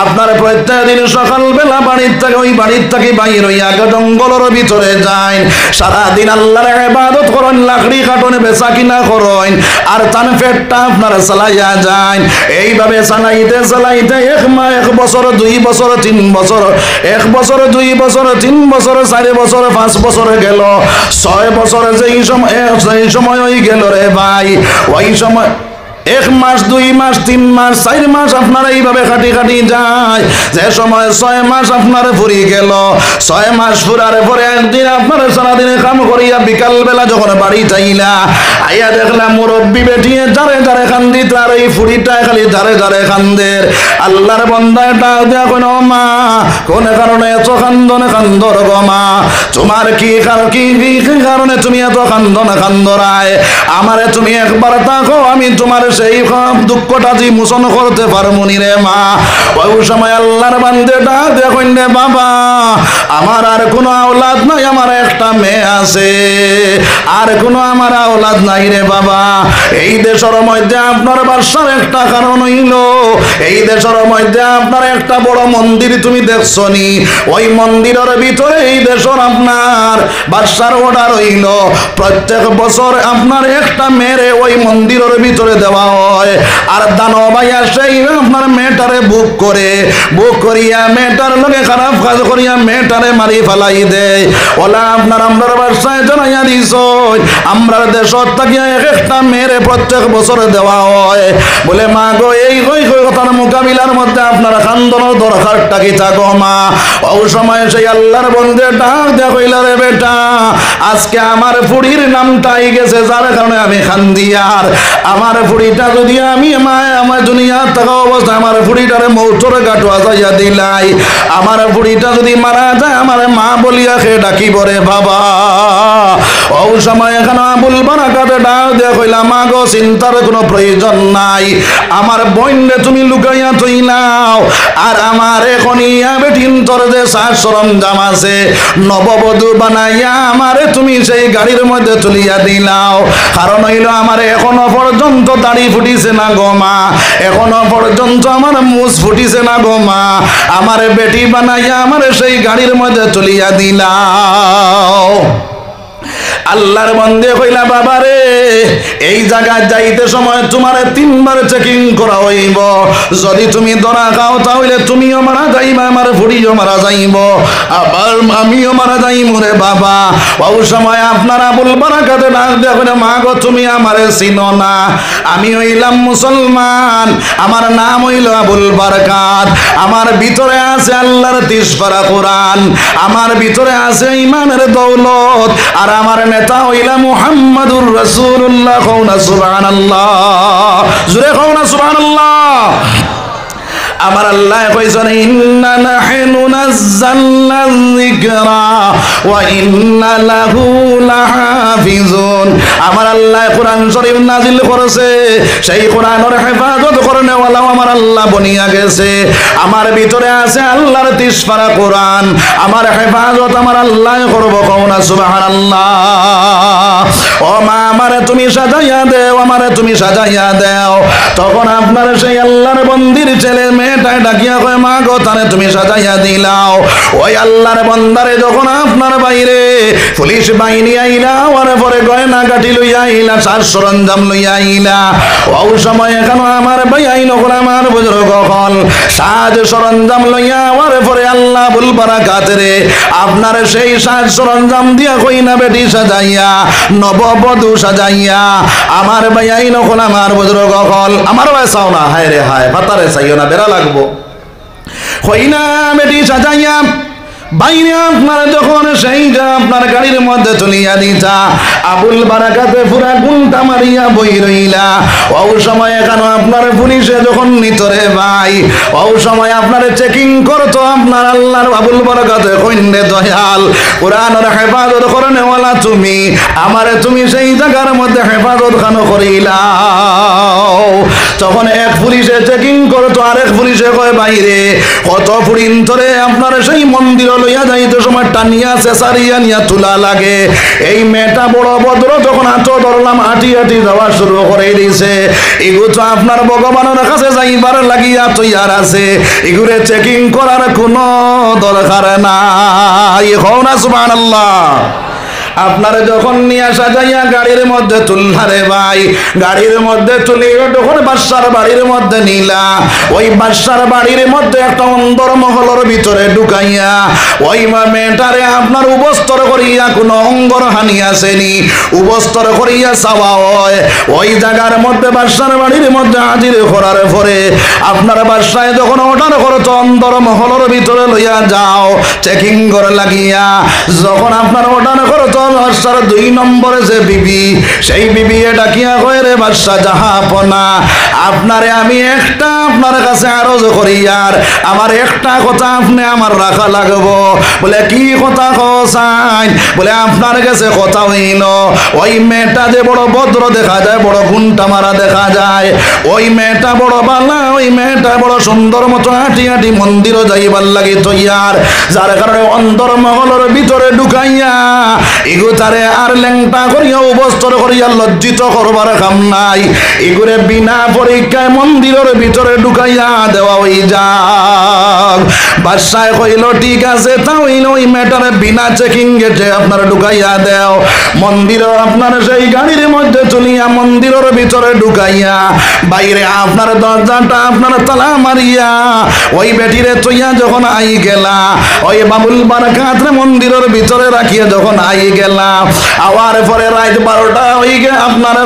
আপনার প্রত্যেক দিন সকালবেলা বাড়ির থেকে ওই বাড়ির থেকে বাইর হইয়া জঙ্গলের ভিতরে যায়, সারাদিন আল্লাহর ইবাদত করেন, লাকড়ি কাটনে বেচা কিনা করেন, আর তান পেটটা আপনার চালাইয়া যায়। এইভাবে চালাইতে চালাইতে এক বছর 2 বছর 3 বছর, 1 বছর 2 বছর 3 বছর 4 বছর 5 বছর গেল, 6 বছর যেই সময় ওই গেল রে ভাই, ওই সময় 1 মাস 2 মাস 3 মাস 4 মাস আপনার এইভাবে খাটি খাটি যায়। যে সময় 6 মাস আপনার ফুরি গেল, 6 মাস ফুরার পরে একদিন আপনার সারাদিনে কাম করিয়া বিকাল বেলা যখন বাড়ি চাইলা, আইয়া দেখলাম মুরব্বী বেটিয়ে যারে যারে কান্দি, তার এই ফুড়িটা খালি যারে যারে কান্দের। আল্লাহর বান্দা এটা দেয়া কোন মা, কোন কারণে এত কান্দর গো মা, তোমার কি কারণে তুমি এত কান্দরায়, আমারে তুমি একবার তাকো, আমি তোমার সেই দুঃখটা যে মোচন করতে পারবো নি রে মা। ওই সময় আল্লাহর বান্দাটা দেখুন রে বাবা, আমার আর কোনো আওলাদ নাই, আমার একটা মেয়ে আছে, আর কোনো আমার আওলাদ নাই রে বাবা। এই দেশের মধ্যে আপনার বাদশার একটা কারণ হইল, এই দেশের মধ্যে আপনার একটা বড় মন্দির তুমি দেখছো নি, ওই মন্দিরের ভিতরে এই দেশের আপনার বাদশার অর্ডার হইল, প্রত্যেক বছর আপনার একটা মেয়েরে ওই মন্দিরের ভিতরে দেওয়া হয়, আর দানবাইয়া সেই আপনার মেয়েটারে বুক করিয়া মেয়েটার লগে খারাপ কাজ করিয়া মেয়েটারে মারি ফেলাই দেয়। ওলা আপনার আমরার বাসায় জানাইয়া দিস, আমরার দেশত থাকিয়া একটা মেয়েরে প্রত্যেক বছর দেওয়া হয়। বলে মা গো, এই কথার মোকাবিলার মধ্যে আপনার খান্দনের দরকারটা কি থাকো মা। ওই সময় সেই আল্লাহর বন্ধে ডাক দেয়া কইলা, রে বেটা আজকে আমার ফুড়ির নামটাই গেছে, যার কারণে আমি খান্দি, আর আমার ফুড়িটা যদি আমি আমার দুনিয়া থাকা অবস্থায় আমার ফুড়িটারে মৌতর গাটুয়া যাইয়া দিলাই, আমার ফুড়িটা যদি মারা যায় আমার মা বলিয়া খে ডাকি বরে বাবা। ওই সময় এখানে আবুল বারাকাতে ডাক দিয়া কইলা, মা গো চিন্তার কোনো প্রয়োজন নাই, আমার বইনে তুমি লুকাইয়া থইলাও, আর আমার এখন ইয়া বেটিন তোর যে সাজ সরঞ্জাম আছে নববধূ বানাইয়া আমারে তুমি সেই গাড়ির মধ্যে তুলিয়া দিলাও। কারণ হইল আমার এখনো পর্যন্ত দাড়ি ফুটিছে না গো মা, এখনো পর্যন্ত আমার মুছ ফুটিছে না গো মা, আমার বেটি বানাইয়া আমার সেই গাড়ির মধ্যে তুলিয়া দিলাও। আল্লাহর বন্দে কইলা, বাবা রে এই জায়গায় যাইতে সময় তোমারে 3 বার চেকিং করা হইব, যদি তুমি ধরা খাও তাহলে তুমিও মারা যাইবা, আমার ফুড়িও মারা যাইব, আবার আমিও মারা যাইব রে বাবা। ওই সময় আপনার আবুল বারাকাতে ডাক দেয়া কইলা, মা গো তুমি আমারে চিনো না, আমি হইলাম মুসলমান, আমার নাম হইল আবুল বারাকাত, আমার ভিতরে আছে আল্লাহর 30 পারা কোরআন, আমার ভিতরে আছে ঈমানের দৌলত, আর আমার নেতা হইলা মুহাম্মাদুর রাসূলুল্লাহ। কওনা সুবহানাল্লাহ, জোরে কওনা সুবহানাল্লাহ। আমার আল্লাহ কইছেন, ইন্না নাহনু নাযালনা যিকরা ওয়া ইন্না লাহু লাহাফিজুন। আমার আল্লাহ কোরআন শরীফ নাজিল করেছে, সেই কোরআনের হেফাজত করনে ওয়ালা আমার আল্লাহ বনিয়া গেছে, আমার ভিতরে আছে আল্লাহর 30 পারা কোরআন, আমার হেফাজত আমার আল্লাহ করব। কওনা সুবহানাল্লাহ। ও মা আমারে তুমি সাজাইয়া দেও, আমারে তুমি সাজাইয়া দেও। তখন আপনার সেই আল্লাহর বন্দির ছেলে মেয়েটা ডাকিয়া কয়, মা গো তারে তুমি সাজাইয়া দিলাও। ওই আল্লাহর বন্দারে যখন আপনার বাইরে পুলিশ বাহিনী আইলা, ওর পরে গয়না কাটি লইয়া আইলা, সাজ সরঞ্জাম লইয়া আইলা, ওই সময় এখানে আমার ভাই আইন করে আমার বুজুর্গ হল সাজ সরঞ্জাম লইয়া, ওর পরে আল্লাহ আবুল বারাকাত রে আপনার সেই সাজ সরঞ্জাম দিয়া কইনা বেটি সাজাইয়া, নববধূ সাজাইয়া, আমার ভাই আইন করে আমার বুজুর্গ হল, আমার ভাই চাও না, হায় রে হায়, পাতারে চাইও না, বেড়া লাগবো, কইনা বেটি সাজাইয়া বাইরে আপনার যখন সেইটা আপনার গাড়ির মধ্যে তুলিয়া দিতা আবুল বারাকাতে পুরা গুনটা মারিয়া বই রইলা ও সময় কেন আপনার পুলিশে যখন নিতরে ভাই ও সময় আপনার চেকিং করতো আপনার আল্লাহর আবুল বারাকাতে কইন্ডে দয়াল কোরআনের হেফাজত করে নেওয়ালা তুমি আমারে তুমি সেই জায়গার মধ্যে হেফাজত খান করিলা তখন এক পুলিশে চেকিং করতো আরেক পুলিশে কয় বাইরে কত ফুরিন ধরে আপনার সেই মন্দির লইয়া যাইতে সময় টানিয়া চেসারিয়া নিয়া তুলা লাগে এই মেয়েটা বড় ভদ্র যখন হাঁটো ধরলাম হাঁটি হাঁটি যাওয়া শুরু করে দিছে এগু তো আপনার ভগবানের কাছে যাইবার লাগিয়া তৈয়ার আছে এগুলো চেকিং করার কোনো দরকার নাই হও না সুবহানাল্লাহ আপনারে যখন নিয়ে আসা যাইয়া গাড়ির মধ্যে তুললারে ভাই গাড়ির মধ্যে তুলি যখন বাদশার বাড়ির মধ্যে নিলা ওই বাদশার বাড়ির মধ্যে একটা অন্দর মহলের ভিতরে ঢুকাইয়া ওই মেয়েটারে আপনার উপস্তর করিয়া কোনো অঙ্গর হানি আসেনি উপস্তর করিয়া চাওয়া হয় ওই জায়গার মধ্যে বাদশার বাড়ির মধ্যে হাজির করার পরে আপনার বাদশায় যখন অর্ডার করতো অন্দর মহলের ভিতরে লইয়া যাও চেকিং করে লাগিয়া যখন আপনার অর্ডার করতো বাদশার 2 নম্বরে যে বিবি সেই বিবি ডাকিয়া কয় রে বাদশা জাহাপনা আপনারে আমি একটা আপনার কাছে আরজ করি আর আমার একটা কথা আপনি আমার রাখা লাগবো বলে কি কথা কসাইন বলে আপনার কাছে কথা হইল ওই মেয়েটা যে বড় ভদ্র দেখা যায় বড় গুণটা মারা দেখা যায় ওই মেয়েটা বড় বালা ওই মেয়েটা বড় সুন্দর মতো হাঁটি হাঁটি মন্দিরও যাইবার লাগি তৈয়ার যার কারণে অন্দর মহলের ভিতরে ঢুকাইয়া এগুতারে আর ল্যাংটা করিয়া উপস্তর করিয়া লজ্জিত করবার কাম নাই এগুরে বিনা পরীক্ষায় মন্দিরের ভিতরে ঢুকাইয়া দেওয়া হই যাক বাদশাহ কইল ঠিক আছে তা হইল ওই মেটারে বিনা চেকিং গেটে আপনার ঢুকাইয়া দেও মন্দিরের আপনার সেই গাড়ির মধ্যে তুলিয়া মন্দিরের ভিতরে ঢুকাইয়া বাইরে আপনার দরজাটা আপনার তালা মারিয়া ওই বেটিরে তুইয়া যখন আই গেলা ওই বাবুল বারাকাত মন্দিরের ভিতরে রাখিয়া যখন আই গেলা আওয়ার পরে রাত 12টা হয়ে গে আপনার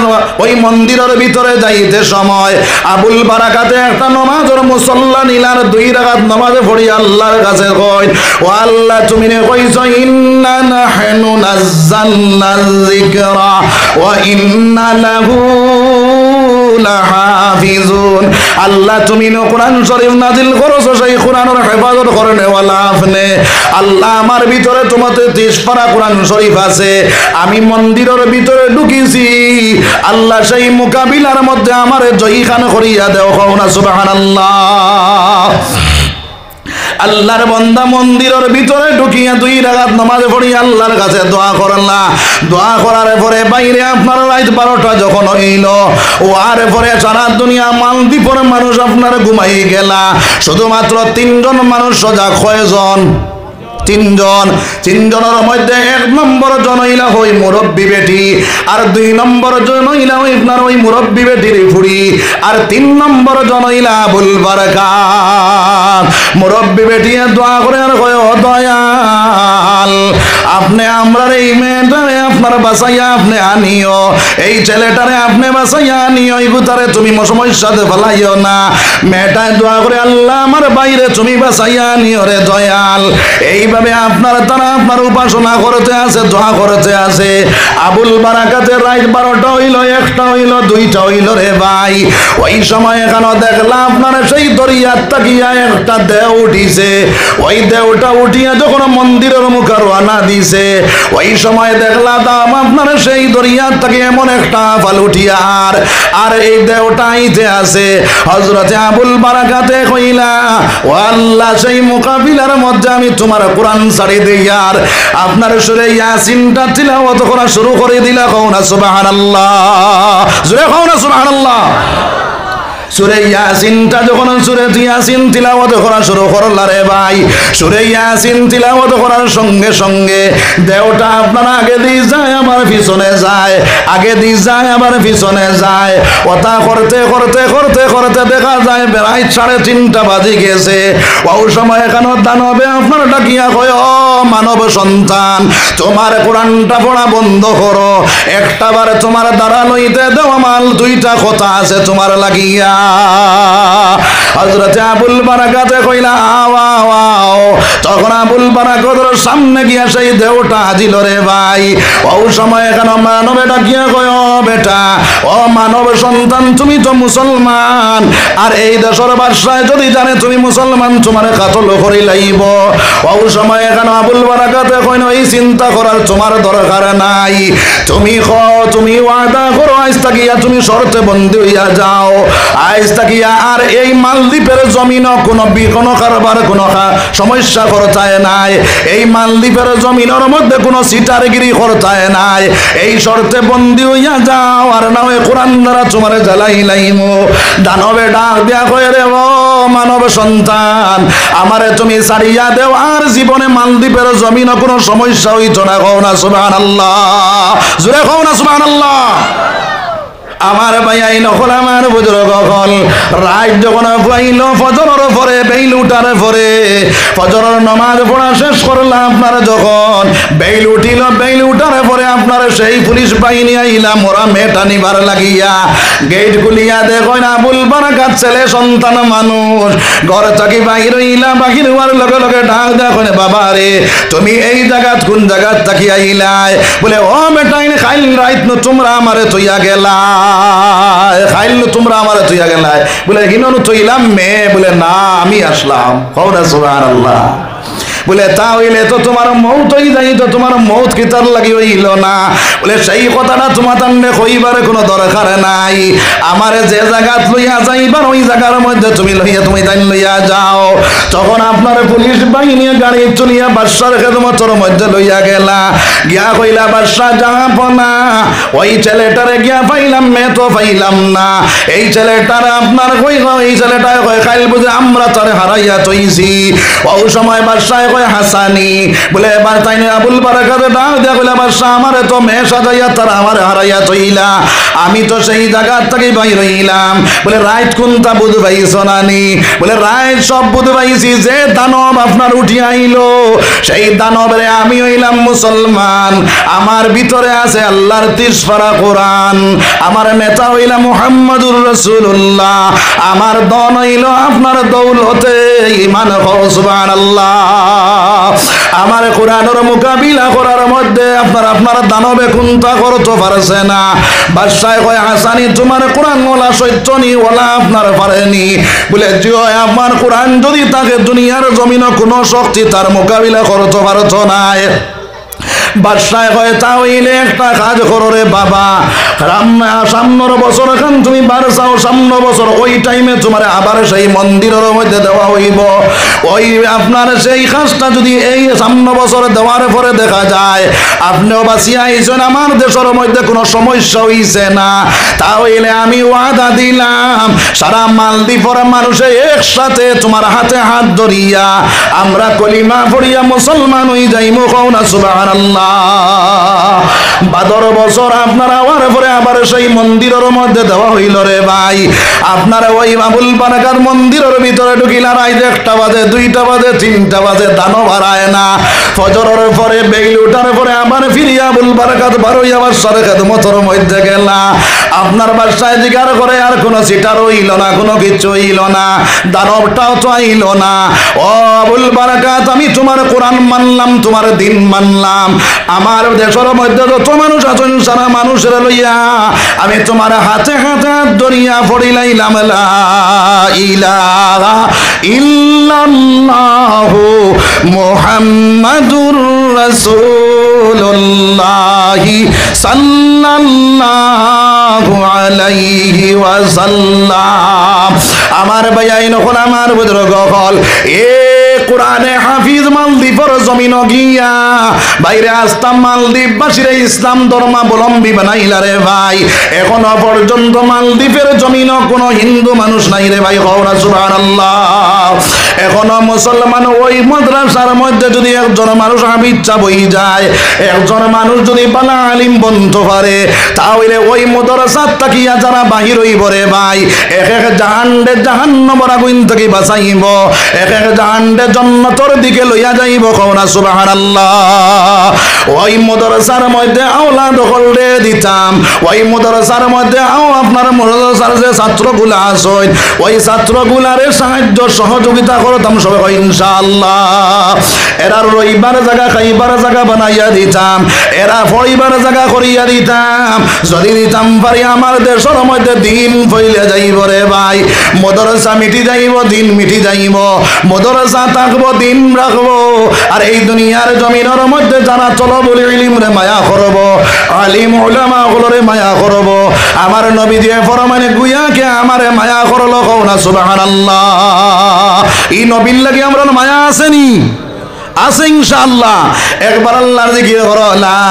ওই মন্দিরের ভিতরে যাইতে সময় আবুল বারাকাতে একটা নামাজের মুসল্লা নিলার 2 রাকাত নামাজ পড়ি আল্লাহর কাছে কই ও আল্লাহ তুমি নে কইছো ইন্না নাহনু নাযালনা যিকরা ওয়া ইন্না লাহু লাহাফিজুন আল্লাহ তুমি নে কোরআন শরীফ নাজিল করেছো সেই কোরআনের হেফাজত করে নেওয়ালা আপনি আল্লাহ আমার ভিতরে তোমাতে 30 পারা কোরআন শরীফ আছে আমি মন্দিরের ভিতরে ঢুকিছি আল্লাহ সেই মোকাবিলার মধ্যে আমারে জয়ী খান করিয়া দেও কও না সুবহানাল্লাহ আল্লাহর বান্দা মন্দিরের ভিতরে ঢুকিয়া 2 রাকাত নামাজ পড়ি আল্লাহর কাছে দোয়া করলা দোয়া করার পরে বাইরে আপনার রাত 12টা যখন হইল ও আর পরে সারা দুনিয়া মালদ্বীপের মানুষ আপনার ঘুমাই গেলা শুধুমাত্র 3 জন মানুষ সজাগ কয়জন 3 জনের মধ্যে 1 নম্বর জনইলা হই মুরব্বী বেটি আর 2 নম্বর জনইলা হই আপনার ওই মুরব্বী বেটির ফুড়ি আর 3 নম্বর জনইলা আবুল বারাকাত মুরব্বী বেটি দোয়া করে আর কয় ও দয়াল আপনি আমরার এই মেয়েটারে আপনার বাসাইয়া আপনি আনিও এই ছেলেটারে আপনি বাসাইয়া আনিও ইগুতারে তুমি সমস্যাতে ফেলাইও না মেয়েটায় দোয়া করে আল্লাহ আমার বাইরে তুমি বাসাইয়া আনিও রে দয়াল এইভাবে আপনার তারা আপনার উপাসনা করতে আছে দোয়া করতে আছে আবুল বারাকাতের রাত 12টা হইল 1টা হইল 2টা হইল রে ভাই ওই সময় এখানে দেখলাম আপনার সেই দরিয়ার তাকিয়া একটা দেও উঠিছে ওই দেওটা উঠিয়া যখন মন্দিরের মুখে রওনা দিছে ওই সময় দেখলাম আপনার সেই দরিয়ার থেকে এমন একটা ফাল উঠিয়া আর এই দেওটা আইতে আছে হযরতে আবুল বারাকাতে কইলা ও আল্লাহ সেই মোকাবিলার মধ্যে আমি তোমার কোরআন ছাড়ি দেই আর আপনার সূরা ইয়াসিনটা তিলাওয়াত করা শুরু করে দিলা কও না সুবহানাল্লাহ জোরে কও না সুবহানাল্লাহ সূরা ইয়াসিনটা যখন সূরা ইয়াসিন তিলাওয়াত করা শুরু করলা রে ভাই সূরা ইয়াসিন তিলাওয়াত করার সঙ্গে সঙ্গে দেওটা আপনার আগে দিয়ে যায় আবার পিছনে যায় আগে দিয়ে যায় আবার পিছনে যায় ওটা করতে করতে করতে করতে দেখা যায় প্রায় 3:30 বাজে গেছে ওই সময় এখানে দানবে আপনার ডাকিয়া কয় ও মানব সন্তান তোমার কোরআনটা পড়া বন্ধ করো একটাবার তোমার দ্বারা লইতে দাও আমার 2টা কথা আছে তোমার লাগিয়া হযরত আবুল বারাকাতে কইলা আওয়া যাও। তখন আবুল বারাকাতের সামনে গিয়া সেই দেহটা হাজির রে ভাই। ও সময় এখানে মানবে ডাকিয়া কয়, ও বেটা, ও মানব সন্তান, তুমি তো মুসলমান, আর এই দেশের বাদশায় যদি জানে তুমি মুসলমান, তোমার কাতল করে লাইব। ও সময় এখানে আবুল বারাকাতে কইন, এই চিন্তা করার তোমার দরকার নাই, তুমি ওয়াদা করো আজ তাকিয়া তুমি শর্তে বন্দী হইয়া যাও। আজ তাকিয়া আর এই মালদ্বীপের জমিন কোনো কারবার কোনো সমস্যা করতায় নাই, এই মালদ্বীপের জমিনের মধ্যে কোনো সিটারগিরি করতায় নাই, এই শর্তে বন্দী হইয়া যাও, আর না হয় কোরআন দ্বারা তোমার জ্বালাই লাইমু। দানবে ডাক দিয়া কয়, রে ও মানব সন্তান, আমারে তুমি ছাড়িয়া দেও, আর জীবনে মালদ্বীপের জমিন কোনো সমস্যা হইতো না। কও না সুবহানাল্লাহ, জোরে কও না সুবহানাল্লাহ। আমার ভাই নকল, আমার বুজুর্গ হল, রাত যখন পাইল ফজরের পরে, বেইল উঠার পরে, ফজরের নামাজ পড়া শেষ করলাম আপনার যখন বেইল উঠিল, বেইল উঠার পরে আপনার সেই পুলিশ বাহিনী আইলাম ওরা মেটা নিবার লাগিয়া। গেট খুলিয়া দেখেন আবুল বারাকাত ছেলে সন্তান মানুষ ঘর থাকি বাহির হইলা, বাহির হওয়ার লগে লগে ডাক দেখেন, বাবা রে তুমি এই জায়গাত কোন জায়গাত থাকি আইলাই? বলে, ও বেটাই খাইল রাইত তোমরা আমারে থইয়া গেলা, খাইল তোমরা আমারে থইয়া গেলাই। বলে, হিননু থইলাম মেয়ে? বলে, না আমি আসলাম। কও না সুবহানাল্লাহ। বলে, তা হইলে তো তোমার মৌত হই যাই, তো তোমার মৌত কি তার লাগি হইল না? বলে, সেই কথাটা তোমার তান্ডে কইবার কোনো দরকার নাই, আমারে যে জায়গাত লইয়া যাইবার ওই জায়গার মধ্যে তুমি তাই লইয়া যাও। তখন আপনার পুলিশ বাহিনী গাড়ি চলিয়া বাদশার খেদমতের মধ্যে লইয়া গেলা, গিয়া কইলা, বাদশা জাহাপনা, ওই ছেলেটারে গিয়া পাইলাম, মেয়ে তো পাইলাম না। এই ছেলেটারে আপনার কই, এই ছেলেটারে কই খাইল বুঝে আমরা তারে হারাইয়া তৈছি। ওই সময় বাদশায় কয় হাসানি। বলে, এবার তাই আবুল বারাকাতে ডাক দিয়া কইলা, বাদশা আমারে তো মেয়ে সাজাইয়া তারা আমারে হারাইয়া তৈলা, আমি তো সেই জায়গার থেকে বাইর হইলাম। বলে, রাইট কোনটা বুধ পাইছ নানি? বলে, রাইট সব বুধ পাইছি, যে দানব আপনার উঠিয়া আইল সেই দানবরে আমি হইলাম মুসলমান, আমার ভিতরে আছে আল্লাহর 30 পারা কোরআন, আমার নেতা হইলাম মুহাম্মদুর রাসূলুল্লাহ, আমার দন হইল আপনার দৌলতে ঈমান। সুবহানাল্লাহ। আমার কোরআনের মোকাবিলা করার মধ্যে আপনার দানবে কোনটা করতে পারছে না। বাদশাহ কয়, হাসানি তোমার কোরআন ওলা সত্যনি ওলা আপনার পারেনি। বলে, জিও আমার কোরআন যদি তাকে দুনিয়ার জমিনে কোনো শক্তি তার মোকাবিলা করতে পারতো না। বাদশাহ কয়, তা হইলে একটা কাজ করো রে বাবা, সামনের বছর এখন তুমি বার চাও, সামনে বছর ওই টাইমে তোমার আবার সেই মন্দিরের মধ্যে দেওয়া হইব। ওই আপনার সেই কাজটা যদি এই সামনে বছর দেওয়ার পরে দেখা যায় আপনিও বাঁচিয়া আইছেন, আমার দেশের মধ্যে কোনো সমস্যা হইছে না, তাহলে আমি ওয়াদা দিলাম সারা মালদ্বীপের মানুষে একসাথে তোমার হাতে হাত ধরিয়া আমরা কলিমা পড়িয়া মুসলমান হই যাইমু। কও না সুবহানাল্লাহ। বাদর বছর আপনারা আবার পরে আবার সেই মন্দিরের মধ্যে দেওয়া হইল রে ভাই। আপনারা ওই আবুল বারাকাত মন্দিরের ভিতরে ঢুকিলা, রাইতে 1টা বাজে, 2টা বাজে, 3টা বাজে, দানব হারায় না। ফজরের পরে বেইল উঠার পরে আবার ফিরিয়া আবুল বারাকাত বারোই আবার সরে খেদমতের মধ্যে গেলা। আপনার বাসায় জিগার করে আর কোনো সিটার হইল না, কোনো কিছু হইল না, দানবটাও তো আইল না। ও আবুল বারাকাত, আমি তোমার কোরআন মানলাম, তোমার দিন মানলাম, আমার দেশের মধ্যে যত মানুষ আছেন সারা মানুষের লইয়া আমি তোমার হাতে হাতে ধরিয়া পড়িলাইলাম লা ইলাহা ইল্লাল্লাহু মুহাম্মাদুর রাসূলুল্লাহ সাল্লাল্লাহু আলাইহি ওয়াসাল্লাম। আমার ভাই নখন আমার বুজুর্গ হল, এ কোরআনে হাফিজ মালদ্বীপের জমিন গিয়া বাইরে আসতাম মালদ্বীপবাসীরা ইসলাম ধর্মাবলম্বী বানাইলা রে ভাই। এখনো পর্যন্ত মালদ্বীপের জমিন কোনো হিন্দু মানুষ নাই রে ভাই। কওনা সুবহানাল্লাহ। এখনো মুসলমান ওই মাদ্রাসার মধ্যে যদি একজন মানুষ হাফিজা বই যায়, একজন মানুষ যদি বালা আলিম বন্ধ পারে, তাহলে ওই মাদ্রাসা তাকিয়া যারা বাহির হইব রে ভাই, এক এক জাহান্নামের আগুন থেকে বাঁচাইব, এক এক জাহান্নামের জান্নাতের দিকে লইয়া যাইব। কওনা সুবহানাল্লাহ। ওই মাদ্রাসার মধ্যে আওলা দখল দিয়ে দিতাম, ওই মাদ্রাসার মধ্যে আপনার মাদ্রাসার যে ছাত্রগুলা আছে ওই ছাত্রগুলারে সাহায্য সহযোগিতা করতাম সবাই ইনশাআল্লাহ। এরা রইবার জায়গা খাইবার জায়গা বানাইয়া দিতাম, এরা পড়িবার জায়গা করিয়া দিতাম। যদি দিতাম পারি আমার দেশের মধ্যে দিন ফইলে যাইব রে ভাই, মাদ্রাসা মিটি যাইব, দিন মিটি যাইব, মাদ্রাসা থাকবো, দিন রাখবো। আর এই দুনিয়ার জমিনের মধ্যে যারা তলবুল ইলম রে মায়া করব, আলিম উলামা গুলোরে মায়া করব। আমার নবী দিয়ে ফরমানে গুয়াকে আমারে মায়া করলো, কও না সুবহানাল্লাহ। এই নবীর লাগি আমরা মায়া আসেনি, আছে ইনশাআল্লাহ। একবার আল্লাহর জিকির করো, লা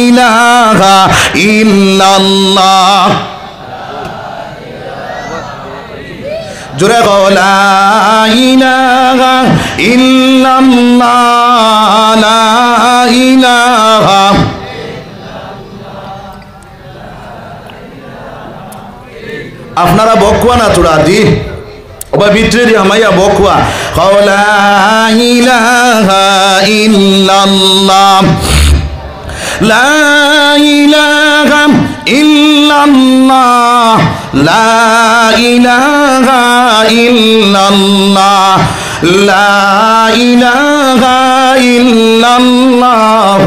ইলাহা ইল্লাল্লাহ, জোরে কও লা ইলাহা ইল্লাল্লাহ, লা ইলাহা। আপনারা বকুয়া না তোরা দি ওবা ভিতরে দি আমাইয়া বকুয়া, কও লা ইলাহা ইল্লাল্লাহ, লা ইলাহা ইল্লাল্লাহ, লা ইলাহা ইল্লাল্লাহ, লা ইলাহা ইল্লাল্লাহ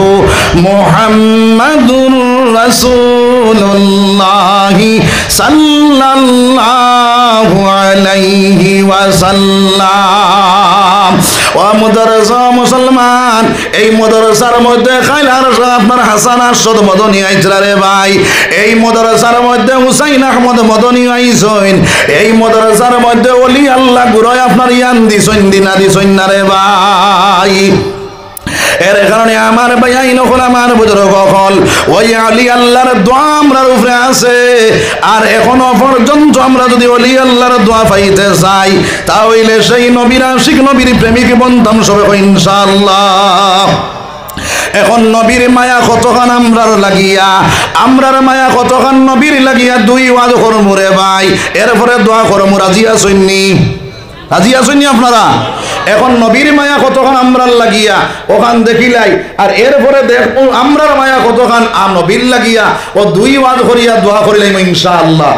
মুহাম্মাদুর রাসূলুল্লাহ সাল্লাল্লাহু আলাইহি ওয়াসাল্লাম। ও মাদ্রাসা মুসলমান, এই মাদ্রাসার মধ্যে খাইলার আপনার হাসান আরশদ মদনী আইছরা রে ভাই, এই মাদ্রাসার মধ্যে হুসাইন আহমদ মদনী আইছেন, এই মাদ্রাসার মধ্যে ওলি আল্লাহ গুরয় আপনার ইয়ান দিছেন, দিনা দিছেন না রে ভাই। এর কারণে আমার ভাই নকল আমার বুজুর্গ হল ওই আলী আল্লাহর দোয়া আমরার উপরে আছে। আর এখনো পর্যন্ত আমরা যদি ওলি আল্লাহর দোয়া পাইতে চাই তাহলে সেই নবীর আশিক নবীর প্রেমিক বন্ধম সবাই ইনশাআল্লাহ। এখন নবীর মায়া কতখান আমরার লাগিয়া, আমরার মায়া কতখান নবীর লাগিয়া, দুই ওয়াজ করমু রে ভাই, এরপরে দোয়া করমু। রাজি আছেননি? রাজি আছেননি আপনারা? এখন নবীর মায়া কতখান আমরার লাগিয়া ওখান দেখিলাই, আর এরপরে দেখো আমরার মায়া কতখান নবীর লাগিয়া, ও দুই ওয়াজ করিয়া দোয়া করিলাম ইনশাআল্লাহ।